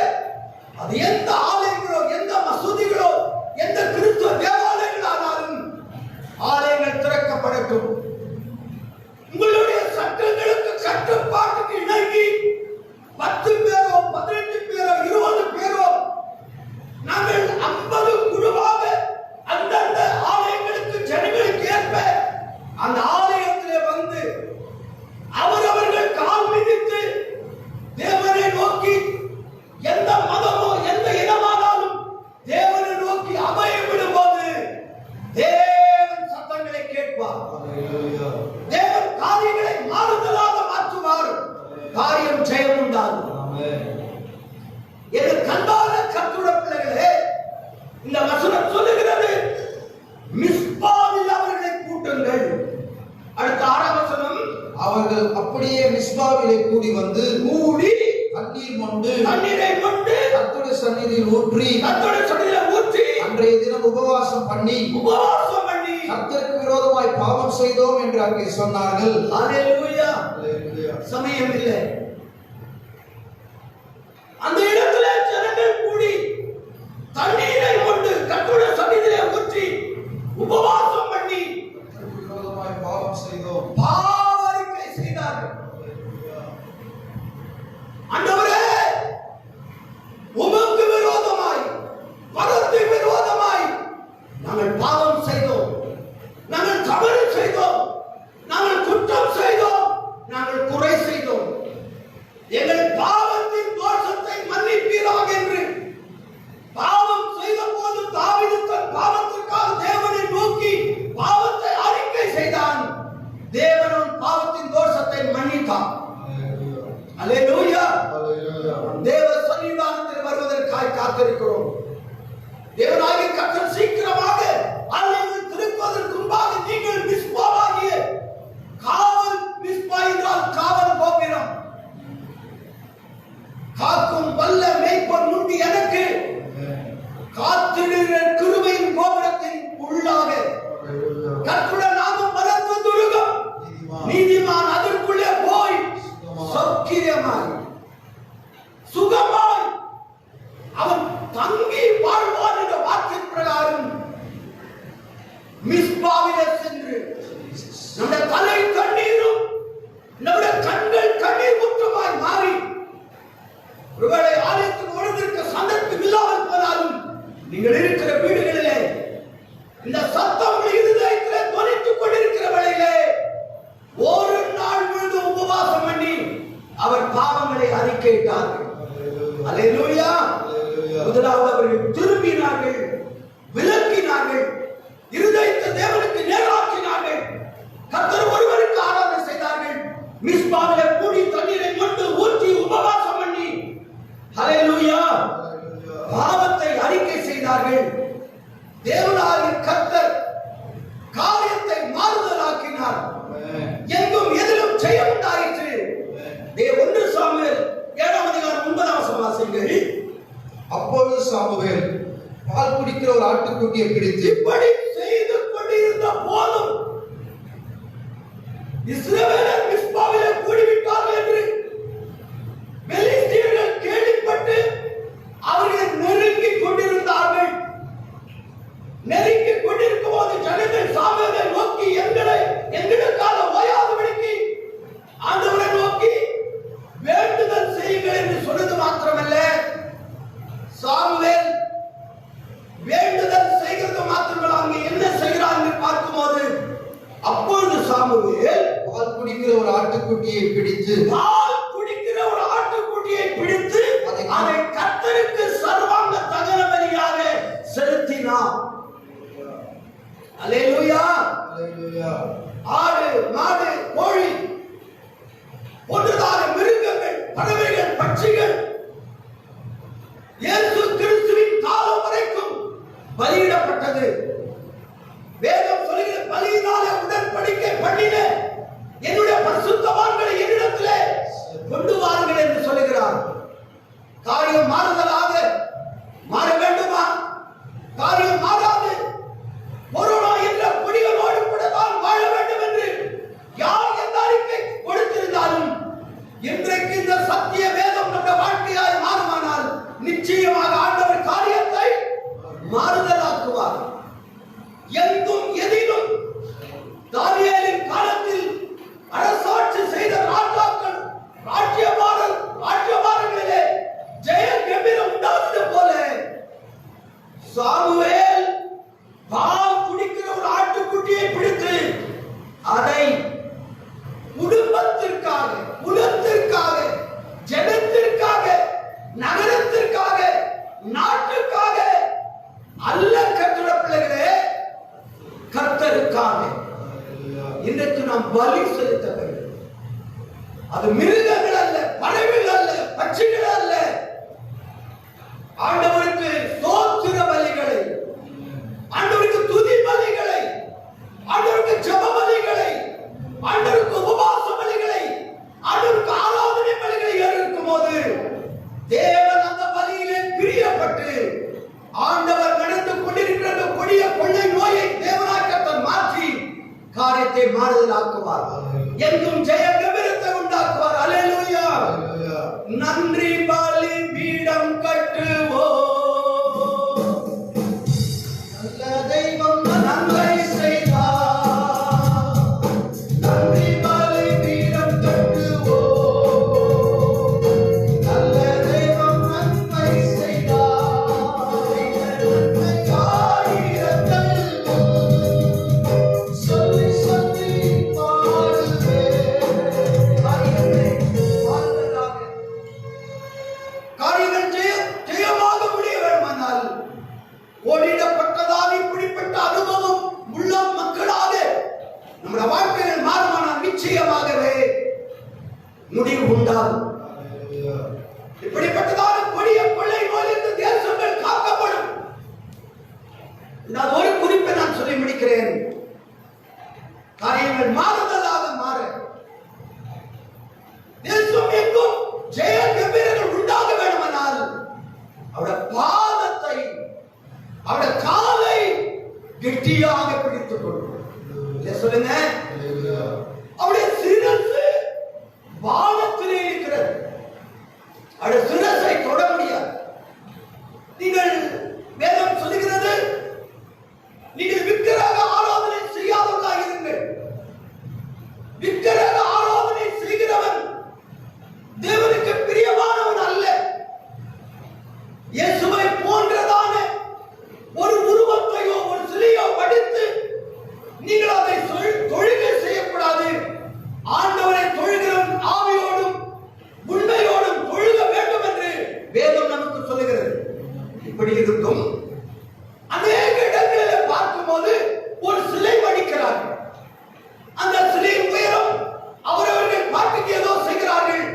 அது எந்த ஆலயங்களோ எந்த மசூதிகளோ எந்த கிறிஸ்துவ தேவாலயங்களானாலும் ஆலயங்கள் திறக்கப்படட்டும். உங்களுடைய சட்டங்களுக்கு கட்டுப்பாட்டுக்கு இணங்கி 10 பேரோ 15 பேரோ 20 பேரோ நாங்கள் 50 குழுவாக அந்தந்த ஆலயங்களுக்கு ஜனங்களுக்கு ஏற்ப அந்த ஆலயத்திலே வந்து அவரவர்கள் கால் மிதித்து தேவனை நோக்கி எந்த மதமோ எந்த இனமானாலும் தேவனை நோக்கி அபயம் விடும்போது தேவன் சத்தங்களை கேட்பார். தேவன் காரியங்களை மாறுதலாக மாற்றுவார். காரியம் ஜெயம் உண்டாகும். என் கண்பான கர்த்தருடைய பிள்ளைகளே, இந்த வசனம் சொல்லுகிறது மிஸ்பாவில் அவர்களை கூட்டுங்கள். அடுத்த 6ஆம் வசனம், அவர்கள் அப்படியே மிஸ்பாவிலே கூடி தண்ணீரை மொண்டு கர்த்தருடைய சந்நிதியில் ஊற்றி அன்றைய தினம் உபவாசம் பண்ணி கர்த்தருக்கு விரோதமாய் பாவம் செய்தோம் என்று அங்கே சொன்னார்கள். அல்லேலூயா. சமயம் இல்லை. அந்த இடத்துல ஜனங்கள் கூடி தண்ணீரை கொண்டு கர்த்தருடைய சந்நிதியிலே ஊற்றி உபவாசம் பண்ணி விரோதமாய் பாவம் செய்தோம், பாவ அறிக்கை செய்தார்கள். ஆண்டவரே, உமக்கு விரோதமாய் பரத்துக்கு விரோதமாய் நாங்கள் பாவம் செய்தோம், நாங்கள் தவறு செய்தோம், நாங்கள் குற்றம் செய்தோம், நாங்கள் குறை செய்தோம். எங்கள் பாவத்தின் தோஷத்தை மன்னிப்பீராக என்று பாவம் செய்த போது தாவீது தன் பாவத்திற்காக தேவனை நோக்கி பாவத்தை அறிக்கை செய்தான். தேவனும் பாவத்தின் தோஷத்தை மன்னித்தான். அல்லேலூயா. தேவ சன்னிதானத்தில் வருவதற்காக காத்திருக்கிறோம். தேவனாகிய கர்த்தர் சீக்கிரமாக ஆலயத்தில் திருப்பதற்கு முன்பாக நீங்கள் மிஸ்பாவாகிய காவல், மிஸ்பா என்றால் காவல் கோபுரம், காக்கும் வல்ல மேய்ப்பன் உண்டு எனக்கு காத்திடுகிற கிருபையின் கோபுரத்தின் உள்ளாக கர்த்தருடைய நாமம் பலத்த துருகம், நீதிமான் அதற்குள்ளே போய் சௌக்கியமாய் சுகமாய் அவன் தங்கி வாழ்வான் என்ற வார்த்தையின் பிரகாரம் மிஸ்பாவிலே சென்று நம்முடைய தலை கண்ணீரும் நம்முடைய கண்கள் கண்ணீர் முற்றமாய் மாறி ஒருவேளை ஆலயத்துக்கு வருவதற்கு சந்தர்ப்பம் இல்லாமல் போனாலும் நீங்கள் இருக்கிற வீடுகளிலே இந்த சத்தம் இருதயத்திலே தொனித்துக் கொண்டிருக்கிற வேளையிலே ஒரு நாள் முழுதும் உபவாசம் பண்ணி அவர் பாவங்களை அறிக்கையிட்டார்கள். அல்லேலூயா. முதலாவது அவர்கள் திரும்பினார்கள், விலக்கினார்கள், இருதயத்தை தேவனுக்கு நேராக்கினார்கள், கர்த்தர் ஒருவருக்கு ஆராதனை செய்தார்கள். மிஸ்பாவிலே கூடி தண்ணீரை கொண்டு ஊற்றி உபவாசம் பண்ணி அல்லேலூயா பாவத்தை அறிக்கை செய்தார்கள். தேவனாகிய கர்த்தர் காரியத்தை மாறுதலாக்கினார். எங்கும் எதிலும் ஜெயம் உண்டாயிற்று. 1 சாமுவேல் 7ஆம் அதிகாரம் 9ஆம் வசனம் வாசிங்கள். அப்பொழுது சாமுவேல் பால் குடிக்கிற ஒரு ஆட்டுக்குட்டியை பிடித்து இப்படி செய்து கொண்டிருந்த போதும் இஸ்ரவேலர் மிஸ்பாவிலே கூடிவிட்டார்கள் என்று பெலிஸ்தியர்கள் கேள்விப்பட்டு அவர்களை நெருங்கிக் கொண்டிருந்தார்கள். நெருங்கிக் கொண்டிருக்கும் போது ஜனங்கள் சாமுவேலை நோக்கி எங்களுக்காக ஓயாதபடி சாமுவேல் பால் குடிக்கிற ஒரு ஆட்டுக்குட்டியை பிடித்து பால் குடிக்கிற ஒரு ஆட்டுக்குட்டியை பிடித்து அதை கர்த்தருக்கு சர்வாங்க தகன பலியாக செலுத்தினார். அல்லேலூயா. ஆடு, மாடு, கோழி போன்றதான மிருகங்கள், பறவைகள், பட்சிகள் இயேசு கிறிஸ்துவின் காலம் வரைக்கும் பலியிடப்பட்டது. வேதம் சொல்கிற பலியினாலே உடன்படிக்கை பண்ணின என்னுடைய பரிசுத்தவான்களை என்னிடத்திலே கொண்டு வாருங்கள் என்று சொல்லுகிறார். காரியம் மாறுதலாக மாற வேண்டுமா? காரியம் மாறாது. கொரோனா என்ற கொடிகளோடு கூட தான் வாழ வேண்டும் என்று யார் எந்த அறிக்கை கொடுத்திருந்தாலும் இன்றைக்கு இந்த சத்திய வேதம் நம்முடைய வாழ்க்கையாய் மாறுமானால் நிச்சயமாக ஆண்டவர் காரியத்தை மாறுதலாக்குவார். எங்கும் எதிலும் தானியேலின் காலத்தில் அரசாட்சி செய்த ராஜாக்கள் ராஜ்யபாரங்களிலே ஜெய கம்பீரம் உண்டானது போல சாமுவேல் பால் குடிக்கிற ஒரு ஆட்டுக்குட்டியை பிடித்து அதை குடும்பத்திற்காக, குலத்திற்காக, ஜனத்திற்காக, நகரத்திற்காக, நாட்டுக்காக அல்ல கர்த்தருடைய பிள்ளைகளே, கர்த்தருக்காக இன்றைக்கு நாம் பலி செலுத்த வேண்டும். அது மிருகங்கள் அல்ல, பறவைகள் அல்ல, பட்சிகள் அல்ல. ஆண்டவருக்கு ஸ்தோத்திர பலிகளை, ஆண்டவருக்கு துதி பலிகளை, ஆண்டவருக்கு ஜெப பலிகளை, ஆண்டவருக்கு உபவாச பலிகளை, ஆண்டவருக்கு ஆராதனை பலிகளை ஏறெடுக்கும் போது தேவன் அந்த பலியிலே பிரியப்பட்டு ஆண்டவர் நடந்து கொண்டிருக்கிற கொடிய கொள்ளை நோயை தேவனாக்கத்தன் மாற்றி காரியத்தை மாறுதலாக்குவார். எங்கும் ஜெய கம்பீரத்தை உண்டாக்குவார். அல்லேலூயா. நன்றி பலி பீடம் கட்டுவோம், நல்ல தெய்வம் நன்மை செய்தார். நன்றி பலி பீடம் கட்டுவோம், நல்ல தெய்வம் நன்மை செய்தார். காரியங்கள் சொல்லி சொல்லி காரியங்கள் ஜெயமாக முடிய வேண்டுமானால் ஓடிடப்பட்டதால் இப்படிப்பட்ட அனுபவம் உள்ள மக்களாக நம்முடைய வாழ்க்கைகள் மாறுமானால் நிச்சயமாகவே முடிவு உண்டாகும். இப்படிப்பட்டதான கொடிய கொள்ளை நோயிலிருந்து தேசங்கள் காக்கப்படும். நான் ஒரு குறிப்பை நான் சொல்லி முடிக்கிறேன். காரியங்கள் மாறுதலாக மாற தேசம் எங்கும் ஜெய கம்பீரங்கள் உண்டாக வேண்டுமானால் அவருடைய பாதத்தை, அவருடைய காலை கெட்டியாக பிடித்துக் கொள்ளும். சொல்லுங்க, அவருடைய சிரசு வானத்திலே இருக்கிறது. அவருடைய சிரசை தொட முடியாது. நீங்கள் வேதம் சொல்லுகிறது, நீங்கள் விக்கிரக ஆராதனை செய்யாதவர்களாக இருங்கள். விக்கிரக ஆராதனை செய்கிறவன் தேவனுக்கு பிரியமானவன் அல்ல. இயேசுவை போன்றதான ஒரு உருவத்தையோ ஒரு சிலையோ வடித்து நீங்கள் அதை தொழுகை செய்யக்கூடாது. ஆண்டவரை தொழுகிறவன் ஆவியோடும் உண்மையோடும் தொழுக வேண்டும் என்று வேதம் நமக்கு சொல்லுகிறது. இப்படி இருக்கும் அநேக இடங்களில் பார்க்கும்போது ஒரு சிலை வடிக்கிறார்கள். அந்த சிலையின் உயரம் அவரவர்கள் பாட்டுக்கு ஏதோ செய்கிறார்கள்.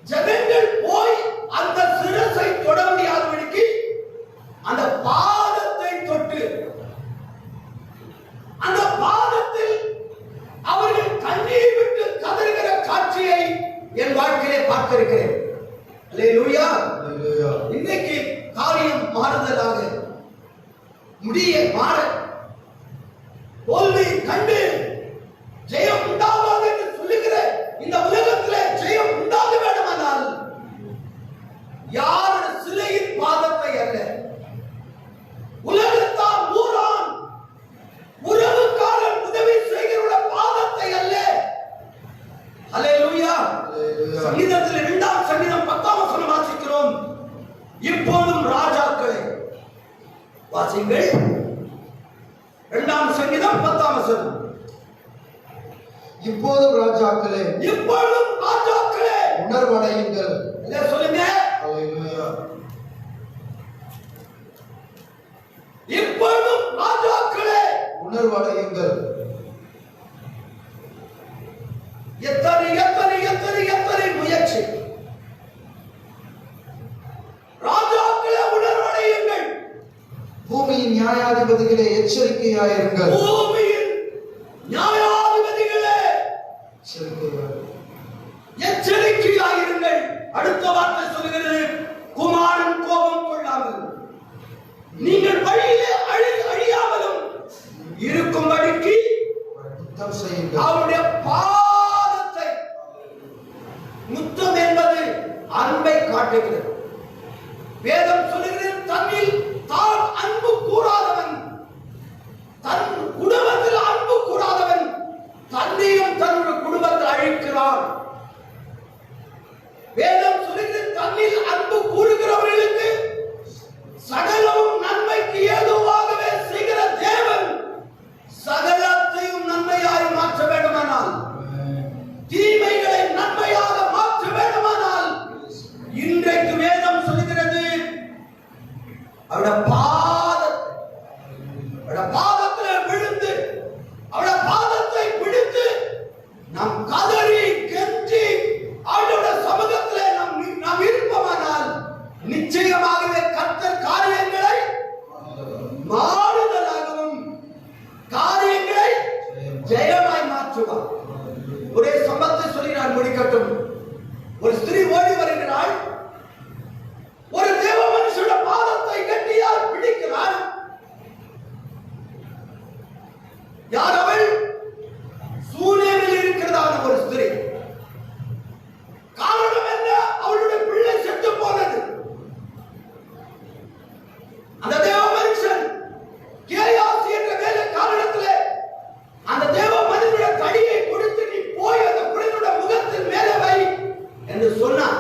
ஜனங்கள் போய் அந்த சிரசை தொட முடியாதபடிக்கு அந்த பாதத்தை தொட்டு அந்த பாதத்தில் அவர்கள் கண்ணீர் விட்டு கதறுகிற காட்சியை என் வாழ்க்கையிலே பார்த்திருக்கிறேன். அல்லேலூயா. இன்னைக்கு காரியம் மாறுதலாக முடிய மாற தோல்வி கண்டு ஜெயம் உண்டாகாது என்று சொல்லுகிற இந்த உலகத்திலே ஜெயம் உண்டாக வேண்டுமானால் யாருடைய சிலையின் பாதத்தை அல்ல, உலகத்தார் ஊரான் உறவுக்காரன் உதவி செய்கிற பாதத்தை அல்ல. அல்லேலூயா. சங்கீதத்தில் 2ஆம் சங்கீதம் 10ஆம் வசனம் வாசிக்கிறோம். இப்போதும் ராஜாக்களே, வாசிங்கள். 2ஆம் சங்கீதம் 10ஆம் வசனம். இப்போதும் ராஜாக்களே, இப்பொழுதும் ராஜாக்களே உணர்வடையுங்கள். எல்லாம் சொல்லுங்க. அல்லேலூயா. இப்பொழுதும் ராஜாக்களே உணர்வடையுங்கள். எத்தனை எத்தனை எத்தனை எத்தனை முயற்சி. ராஜாக்களே உணர்வடையுங்கள். பூமியின் நியாயாதிபதிகளே எச்சரிக்கையாயிருங்கள். பூமியின் நியாயாதிபதிகளே எச்சரிக்கையாயிருங்கள். அடுத்த வார்த்தை சொல்கிறது, குமாரன் கோபம் கொள்ளாமல் நீங்கள் வழியிலே அழியாமலும் இருக்கும்படிக்கு முத்தம் செய்யுங்கள். அவருடைய பாதத்தை, முத்தம் என்பது அன்பை காட்டுகிறது. வேதம் சொல்கிறது, தன்னில் தான் அன்பு கூறாதவன், தன் குடும்பத்தில் அன்பு கூறாதவன் தன்னையும் தன்னுடைய குடும்பத்தில் அழிக்கிறான். வேதம் சொல்கிறது, தன்னில் அன்பு கூறுகிறவர்களுக்கு சகலமும் நன்மைக்கு ஏதுவாகவே செய்கிற தேவன் சகலத்தையும் நன்மையாய் மாற்ற வேண்டுமானால், தீமைகளை நன்மையாக மாற்ற வேண்டுமானால், இன்றைக்கு வேதம் சொல்கிறது, அவருடைய பாதத்தில் விழுந்து அவருடைய பாதத்தை பிடித்து நாம் கதறி கெஞ்சி அவருடைய சமூகத்திலே நாம் இருப்போமானால் நிச்சயமாகவே கர்த்தர் காரியங்களை மாறுதலாகவும் காரியங்களை ஜெயமாய் மாற்றுவார். ஒரே சம்பத்தை சொல்லி நான் முடிக்கட்டும். ஒரு ஸ்திரீ ஓடி வருகிறாள், ஒரு தேவ மனுஷனுடைய பாதத்தை கட்டியால் பிடிக்கிறாள். யார் அவள்? சூனேமில் இருக்கிறதான ஒரு ஸ்திரீ. காரணம் என்ன? அவளுடைய பிள்ளை செத்து போனது. அந்த தேவ மனுஷன் கேயாசி என்ற வேலை காரணத்திலே அந்த தேவ மனிதனுடைய தடியை கொடுத்து, நீ போய் அந்த குழந்தையுடைய முகத்தின் மேலே வை என்று சொன்னான்.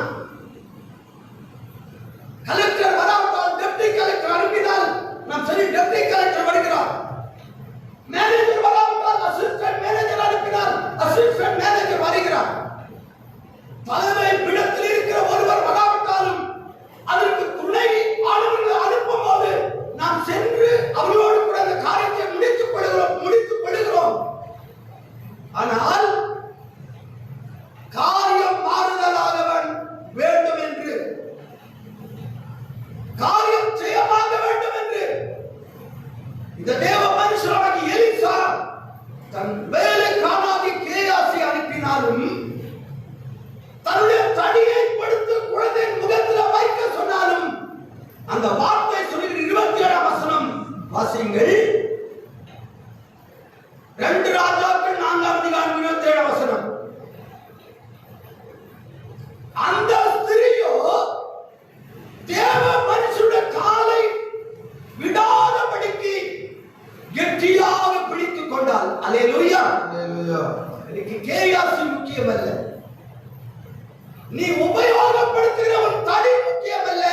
கலெக்டர் வராவிட்டால் டெப்டி கலெக்டர் அனுப்பினால் நாம் சரி, டெப்டி கலெக்டர் வருகிறார். மேனேஜர் வராவிட்டால் அசிஸ்டன்ட் மேனேஜர் அனுப்பினால் அசிஸ்டன்ட் மேனேஜர் வருகிறார். தலைமை பீடத்தில் இருக்கிற ஒருவர் வராவிட்டாலும் அதற்கு துணை ஆளுநர்கள் அனுப்பும் போது நாம் சென்று அவர்களோடு கூட அந்த காரியத்தை முடித்துக் கொள்கிறோம். ஆனால் காரியம் மாறுதலாக வேண்டும் என்று, காரியம் செய்யமாக வேண்டும் என்று இந்த தேவ மனுஷராக எலிசா தன் வேலைக்காரனாகி கேயாசி அனுப்பினாலும் தன்னுடைய தடியை கொடுத்து குழந்தையின் முகத்தில் வைக்க சொன்னாலும் அந்த வார்த்தை சொல்லுகிற 27ஆம் வசனம் வாசியுங்கள். 2 ராஜாக்கள் 4ஆம் அதிகாரம் 27ஆம் வசனம். அந்த ஸ்திரியோ தேவ மனுஷனுடைய காலை விடாதபடிக்கு கெட்டியாக பிடித்துக் கொண்டாள். அல்லேலூயா. இன்னைக்கு கேயாசி முக்கியமல்ல, நீ உபயோகப்படுத்துகிற ஒரு தடி முக்கியமல்ல,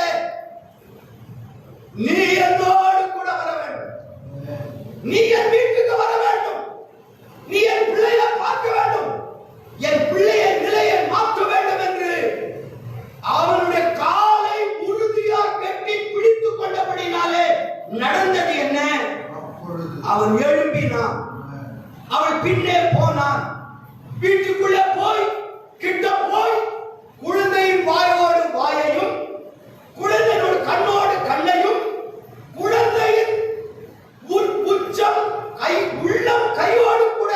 நீ என்னோடு கூட வர வேண்டும், நீ என் வீட்டுக்கு வர வேண்டும், நீ என் பிள்ளையை பார்க்க வேண்டும், என் பிள்ளையை நிலையை மாற்ற வேண்டும் என்று அவனுடைய காலை உறுதியாக கட்டி பிடித்துக் கொண்டபடினாலே நடந்தது என்ன? அவன் எழும்பினான், அவள் பின்னே போனான், வீட்டுக்குள்ளே போய் கிட்ட போய் குழந்தையின் வாயோடு வாயையும் குழந்தையோடு கண்ணோடு கண்ணையும் குழந்தையின் உச்சம் உள்ளம் கையோடு கூட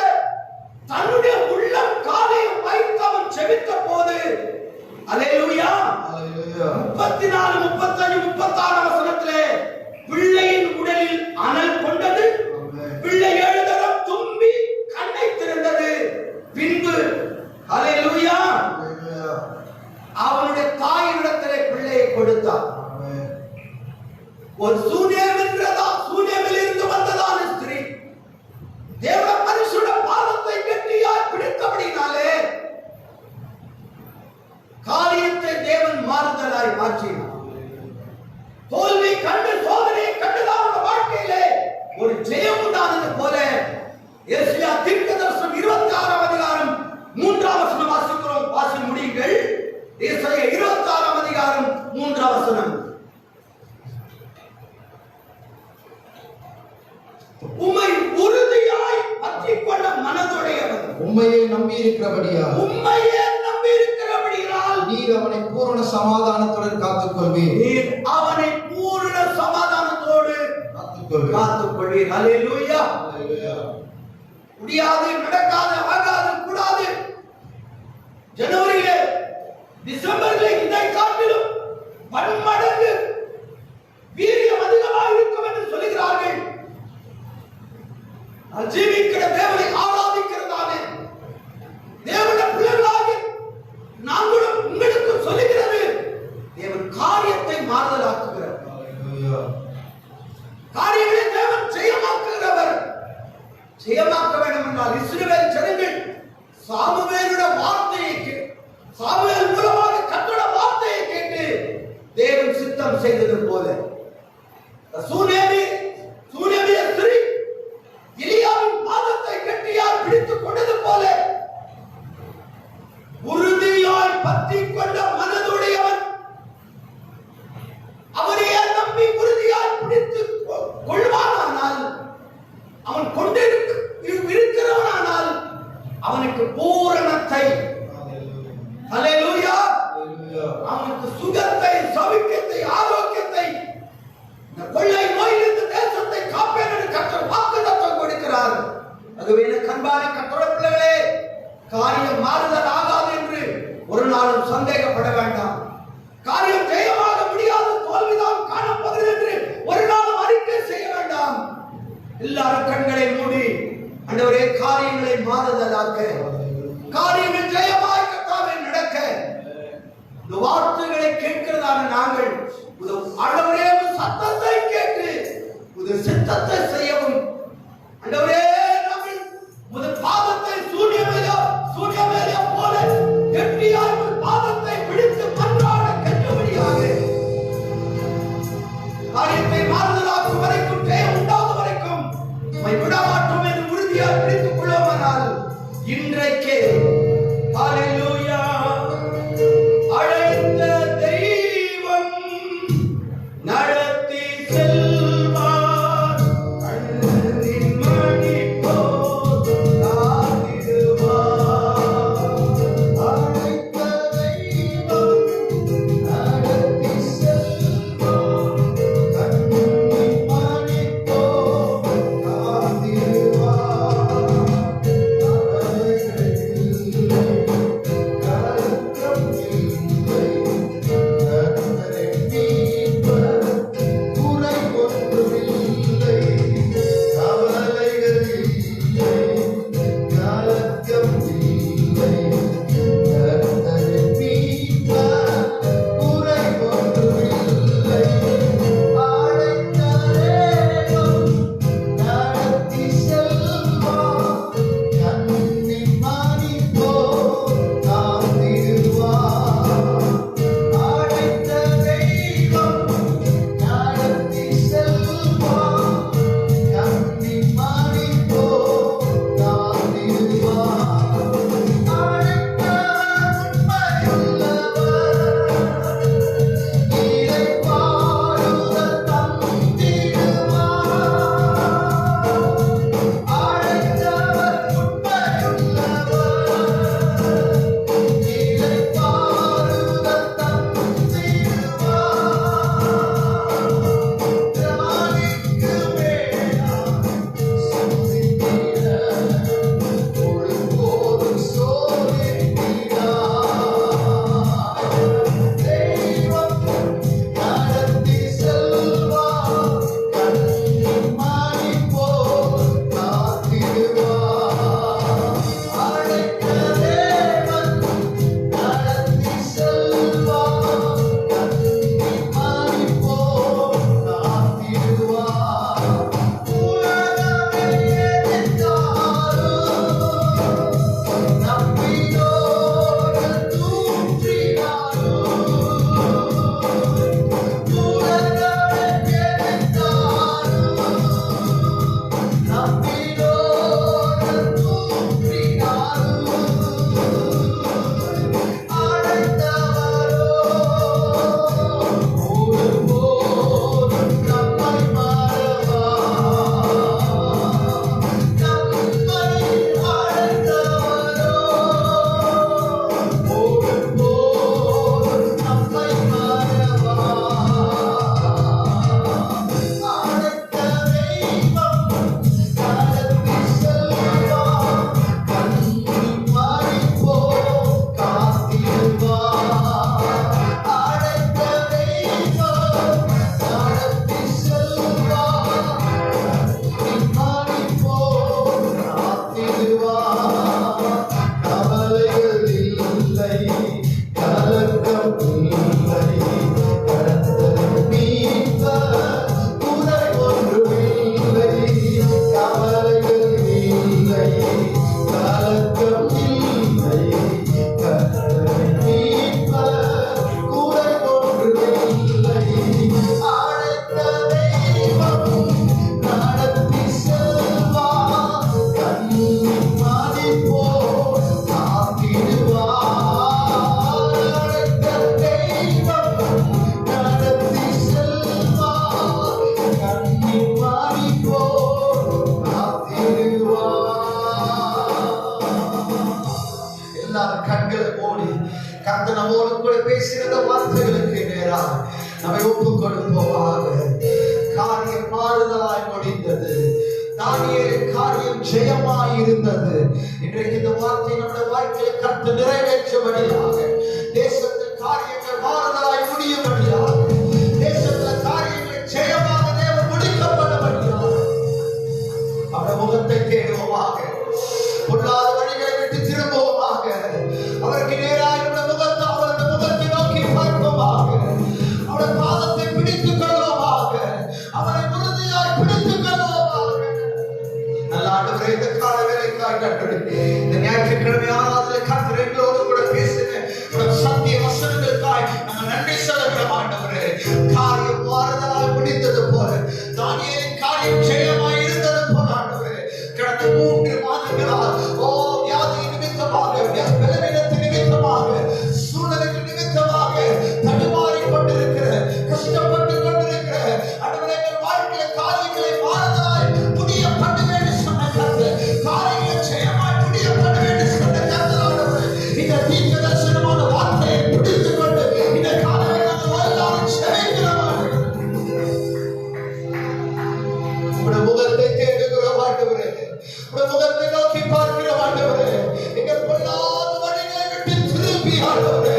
தன்னுடைய உள்ளம் காலையும் வைத்து அவன் செபித்த போது, அல்லேலூயா, 34, 35, 36 வசனத்திலே பிள்ளையின் உடலில் அனல் கொண்டது, பிள்ளை 7 தரம் தும்பி கண்ணை திறந்தது. பின்பு அல்லேலூயா அவனுடைய தாயினிடத்திலே பிள்ளையை கொடுத்தார். ஒரு சூனேமில் இருந்து வந்ததான ஸ்திரீ தேவ மனுஷனுடைய பாதத்தை கெட்டியாய் பிடித்தபடினாலே காரியத்தை தேவன் மாறுதலாய் மாற்றினார். தோல்வி கண்டு சோதனையை கண்டுதான் வாழ்க்கையிலே ஒரு ஜெயம் உண்டானது போல ஏசாயா தீர்க்கதரிசனம் 26ஆம் அதிகாரம் மூன்றாம் வசனம் வாசிக்கிறோம். வாசி முடியுங்கள். ஏசாயா 26ஆம் அதிகாரம் 3ஆம் வசனம். உம்மை உறுதியாய் பற்றிக் கொண்ட மனதுடையவன், உம்மையே நம்பி இருக்கிறபடியால் உம்மையே நம்பி இருக்கிறபடியால் நீர் அவனை பூரண சமாதானத்துடன் காத்துக்கொள்வீர். நீர் அவனை பூரண சமாதானத்தோடு காத்துக்கொள்வீர். ஹல்லேலூயா. முடியாது, நடக்காது, ஆகாது, கூடாது. ஜனவரியிலே டிசம்பரிலே இதை காட்டிலும் பன்மடங்கு வீரியம் அதிகமாக இருக்கும் என்று சொல்லுகிறார்கள். ஜீவிக்கிற தேவனை ஆராதிக்கிறதானே தேவனுடைய பிள்ளைகளாகி நாங்களும் உங்களுக்கு சொல்லுகிறது, தேவன் காரியத்தை மாறுதலாக்குகிறார். காரியங்களை தேவன் ஜெயமாக்குகிறவர். ஜெயமாக்க வேண்டும் என்றால் இஸ்ரவேல் ஜனங்கள் சாமுவேலுடைய வார்த்தையை சாமுவேல் மூலமாக கர்த்தருடைய வார்த்தையை கேட்டு தேவன் சித்தம் செய்தது போல சூனேமிய ஸ்திரீ எலியாவின் பாதத்தை கெட்டியால் பிடித்துக் கொண்டது போல உறுதியாய் பற்றிக் கொண்ட மனதுடையவன், அவரையே நம்பி உறுதியாய் பிடித்துக் கொள்வானானால், அவன் கொண்டிருக்கிறவனானால் அவனுக்கு பூரணத்தை, ஹல்லேலூயா, அவனுக்கு சுகத்தை, சௌக்கியத்தை, ஆரோக்கியத்தை, இந்த கொள்ளை நோயிலிருந்து தேசத்தை காப்பேன் என்று கர்த்தர் வாக்குத்தத்தம் கொடுக்கிறார். அதுவே கண்பான கர்த்தருடைய பிள்ளைகளே, காரியம் மாறுதல் ஆகாது என்று ஒரு நாளும் சந்தேகப்பட வேண்டாம். காரியம் ஜெயமாக முடியாது, தோல்விதான் காணப்படுகிறது என்று ஒரு நாளும் அறிக்கை செய்ய வேண்டாம். எல்லாரும் கண்களை மூடி ஆண்டவரே காரியங்களை மாறுதலாக்க, காரியங்கள் ஜெயமாய் கர்த்தாவே நடக்க இந்த வார்த்தைகளை கேட்கிறதான நாங்கள் ஆண்டவரே சத்தத்தை கேட்டு உது சித்தத்தை செய்யவும், ஆண்டவரே நாங்கள் உது பாதத்தை சூரியமேலே போல கெட்டியாய் உது பாதத்தை பிடித்து மன்றாட கெட்டுபடியாக காரியத்தை மாறுதலாக்கும் வரைக்கும், ஜெயம் உண்டாகும் வரைக்கும் விடமாட்டோம் என்று உறுதியாக பிடித்துக் கொள்வோமானால் இன்றைக்கே ஹல்லேலூயா அழைத்த தெய்வம் நடத்தி செல்வார். கண்ணின் மணி சமாதான கண்களை மூடி கர்த்தர் நம்மோடு கூட பேசின வார்த்தைகளுக்கு நேராக நம்மை ஒப்புக் கொடுப்போமாக. காரியம் மாறுதலாய் முடிந்தது. தானியேலின் காரியம் ஜெயமாய் இருந்தது. இன்றைக்கு இந்த வார்த்தை நம்முடைய வாழ்க்கையை கர்த்தர் நிறைவேற்றும்படியாக, தேசத்தில் காரியங்கள் மாறுதலாய் முடியும்படியாக, தேசத்தில் காரியங்கள் ஜெயமாக தேவன் முடிக்கப்பட்டபடியாக அவருடைய முகத்தை தேடுவோமாக. பொல்லாத வழிகளை விட்டு திரும்புவோமாக. அவருக்கு நேராக அவருடைய முகத்தை நோக்கி பார்ப்போமாக. அவருடைய பாதத்தை பிடித்துக் கொள்வோமாக. அவரை உறுதியாய் பிடித்துக் கொள்வோமாக. நல்ல ஆண்டவரே, இந்த கால வேலைக்காய் நன்றி. இந்த ஞாயிற்றுக்கிழமை ஆராதனை கர்த்தர் எங்களோடு கூட பேசின சத்திய வசனங்களுக்காய் நாங்கள் நன்றி செலுத்துகிறோம் ஆண்டவரே. காரியம் மாறுதலாய் முடிந்தது போல, தானியேலின் காரியம் ஜெயமாய் இருந்தது போல ஆண்டவரே, கடந்த 3 மாதங்களால் வியாதி நிமித்தமாக, பலவீனத்தின் நிமித்தமாக, சூழ்நிலைகள் நிமித்தமாக தடுமாறிக் கொண்டிருக்கிற, கஷ்டப்பட்டு கொண்டிருக்கிற ஆண்டவரே, எங்கள் வாழ்க்கையில காரியங்களை மாறுதலாய் முடிய பண்ணுவேன் சொன்ன கர்த்தர், காரியங்களை ஜெயமாய் முடிய பண்ணுவேன் சொன்ன கர்த்தர் ஆண்டவரே, இந்த தீர்க்க தரிசனமான வார்த்தையை பிடித்துக் கொண்டு இந்த காலங்களை நாங்கள் எல்லாரும் ஜெயிக்கிறோம். உங்களுடைய முகத்தை தேடுகிறோம் ஆண்டவரே. உங்களுடைய முகத்தை நோக்கி பார்க்கிறோம் ஆண்டவரே. எங்கள் பொல்லாத வழிகளை விட்டு திரும்பி ஆண்டவரே,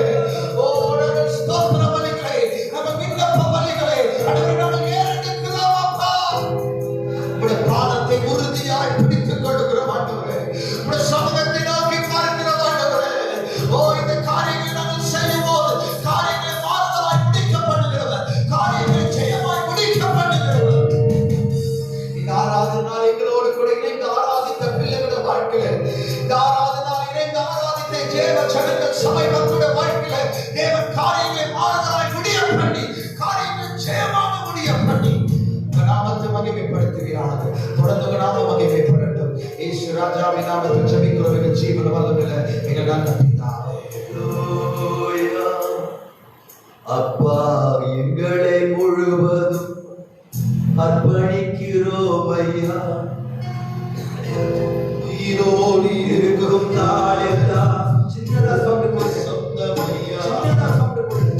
நாங்கள் ஸ்தோத்திர பலிகளை, நாங்கள் விண்ணப்ப பலிகளை ஆண்டவரே நாங்கள் ஏறெடுக்கிறோம் அப்பா. உங்களுடைய பாதத்தை உறுதியாய் பிடித்துக் கொள்கிறோம் ஆண்டவரே. உங்களுடைய சமூகத்தை நோக்கி பார்க்கிறோம் ஆண்டவரே. இந்த காரியங்களை நாங்கள் செய்யும்போது காரியங்களை மாறுதலாய் முடிக்கப்படுகிறவர், காரியங்களை ஜெயமாய் முடிக்கப்படுகிறவர். இந்த ஆராதனை எங்களோடு கூட இணைந்து ஆராதித்த பிள்ளைகளுடைய வாழ்க்கையில, இந்த ஆராதனை இணைந்து ஆராதித்த தேவ ஜனங்கள் சபை மக்களுடைய வாழ்க்கையில தேவன் காரியங்களை மாறுதலாய் முடிய பண்ணி, காரியங்களை ஜெயமாக முடிய பண்ணி நாமத்தை மகிமைப்படுத்துகிறார். தொடர்ந்து நாம மகிமைப்படட்டும். இயேசு ராஜாவின் நாமத்தில் ஜெபிக்கிறோம் எங்கள் ஜீவன வல்லமையில எங்கள் நல்ல பிதாவே. ஹல்லேலூயா. அப்பா, எங்களை முழுவதும் அர்ப்பணிக்கிறோம் ஐயா. உயிரோடு இருக்கும் நாளெல்லாம் சின்னதா சவுண்ட் போடு, சொந்தமையா சின்னதா சவுண்ட் போடு.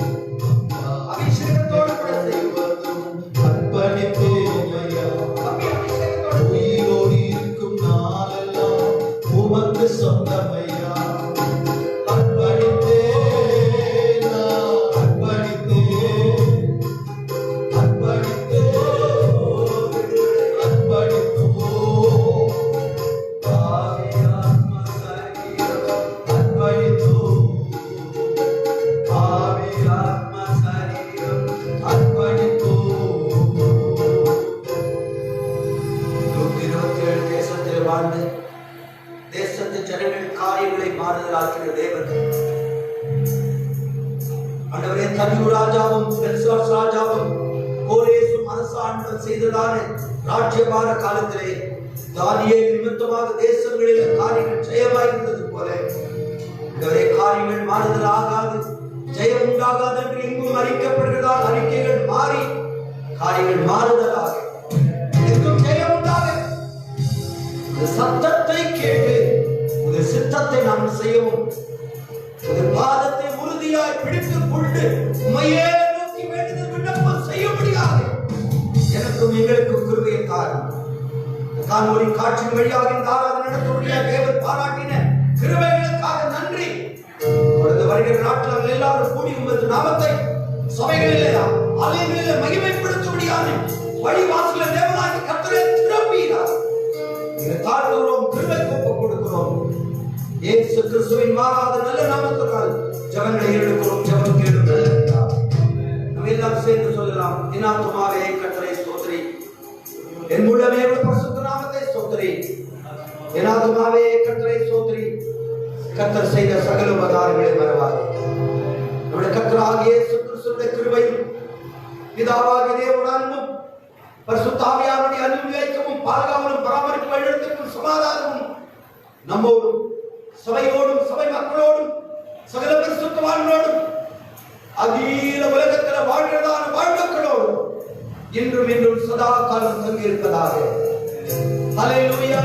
அபிஷேகத்தோடு கூட செய்வதும் அர்ப்பணிப்பேமையா. கம்மி அபிஷேகத்தோடு உயிரோடு இருக்கும் நாளெல்லாம் உமக்கு சொந்தமையா. அர்ப்பணித்தேன், நான் அர்ப்பணித்தேன், அர்ப்பணித்தேன், அர்ப்பணித்தோம். ஆவியாத்ம சரீரம், அர்ப்பணித்தோம், ஆவியாத்ம சரீரம். அர்ப்பணித்தோம். 127 தேசத்தில் வாழ்ந்து தேசத்து ஜனங்கள் காரியங்களை மாறுதலாக்கிற தேவன் ஆண்டவரே, தன்யூர் ராஜாவும் பெல்சார் ராஜாவும் கோரேசும் அரசாண்டம் செய்ததான ராஜ்யபார காலத்திலே தானியேல் நிமித்தமாக தேசங்களில் காரியங்கள் ஜெயமாயிருந்தது போல ஆண்டவரே, காரியங்கள் மாறுதலாகாது, ஜெயம் உண்டாகாது என்று எங்கும் அறிக்கப்படுகிறதால் அறிக்கைகள் மாறி காரியங்கள் மாறுதலாக எங்கும் ஜெயம் உண்டாக இந்த சத்தத்தை கேட்டு உங்கள் சித்தத்தை நாம் செய்யவும், உங்கள் பாதத்தை உறுதியாய் பிடித்துக் கொண்டு உம்மையே நோக்கி வேண்டுதல் விண்ணப்பம் செய்ய முடியாது. எனக்கும் எங்களுக்கும் கிருபையை தாரும். காணொளி காட்சியின் வழியாக இந்த ஆராதனை நடத்தக்கூடிய தேவன் பாராட்டின கிருபைகளுக்காக நன்றி. தொடர்ந்து வருகிற நாட்கள் எல்லாரும் கூடி உமது நாமத்தை சபைகளிலே, ஆலயங்களிலே மகிமைப்படுத்தும்படியான வழிவாசல தேவனாகி கர்த்தரே திரும்புகிறார். இந்த தாழ்வுகிறோம், கிருபைக்கு ஒப்புக் கொடுக்கிறோம். இயேசு கிறிஸ்துவின் மாறாத நல்ல நாமத்தினால் ஜெபங்களை எடுக்கிறோம். ஜெபம் கேளும் நல்ல பிதாவே. நம்ம எல்லாரும் சேர்ந்து சொல்லலாம். என் ஆத்துமாவே கர்த்தரை ஸ்தோத்திரி, என் முழுமே பரிசுத்த நாமத்தை ஸ்தோத்திரி. என் ஆத்துமாவே கர்த்தரை ஸ்தோத்திரி, கர்த்தர் செய்த சகல உபகாரங்களை மறவாதே. நம்முடைய கர்த்தராகிய இயேசு கிறிஸ்துவின் கிருபையும் பிதாவாகிய தேவனுடைய அன்பும் பரிசுத்த ஆவியானவருடைய அனுகிரகமும் பாதுகாவலும் பராமரிப்பு வழிநடத்தலும் சமாதானமும் நம்மோடும் சபையோடும் சபை மக்களோடும் சகல பரிசுத்தவான்களோடும் அகில உலகத்தில் வாழ்கிறதான வாழ்மக்களோடும் இன்றும் இன்றும் சதா காலம் தங்கியிருப்பதாக. ஹல்லேலூயா.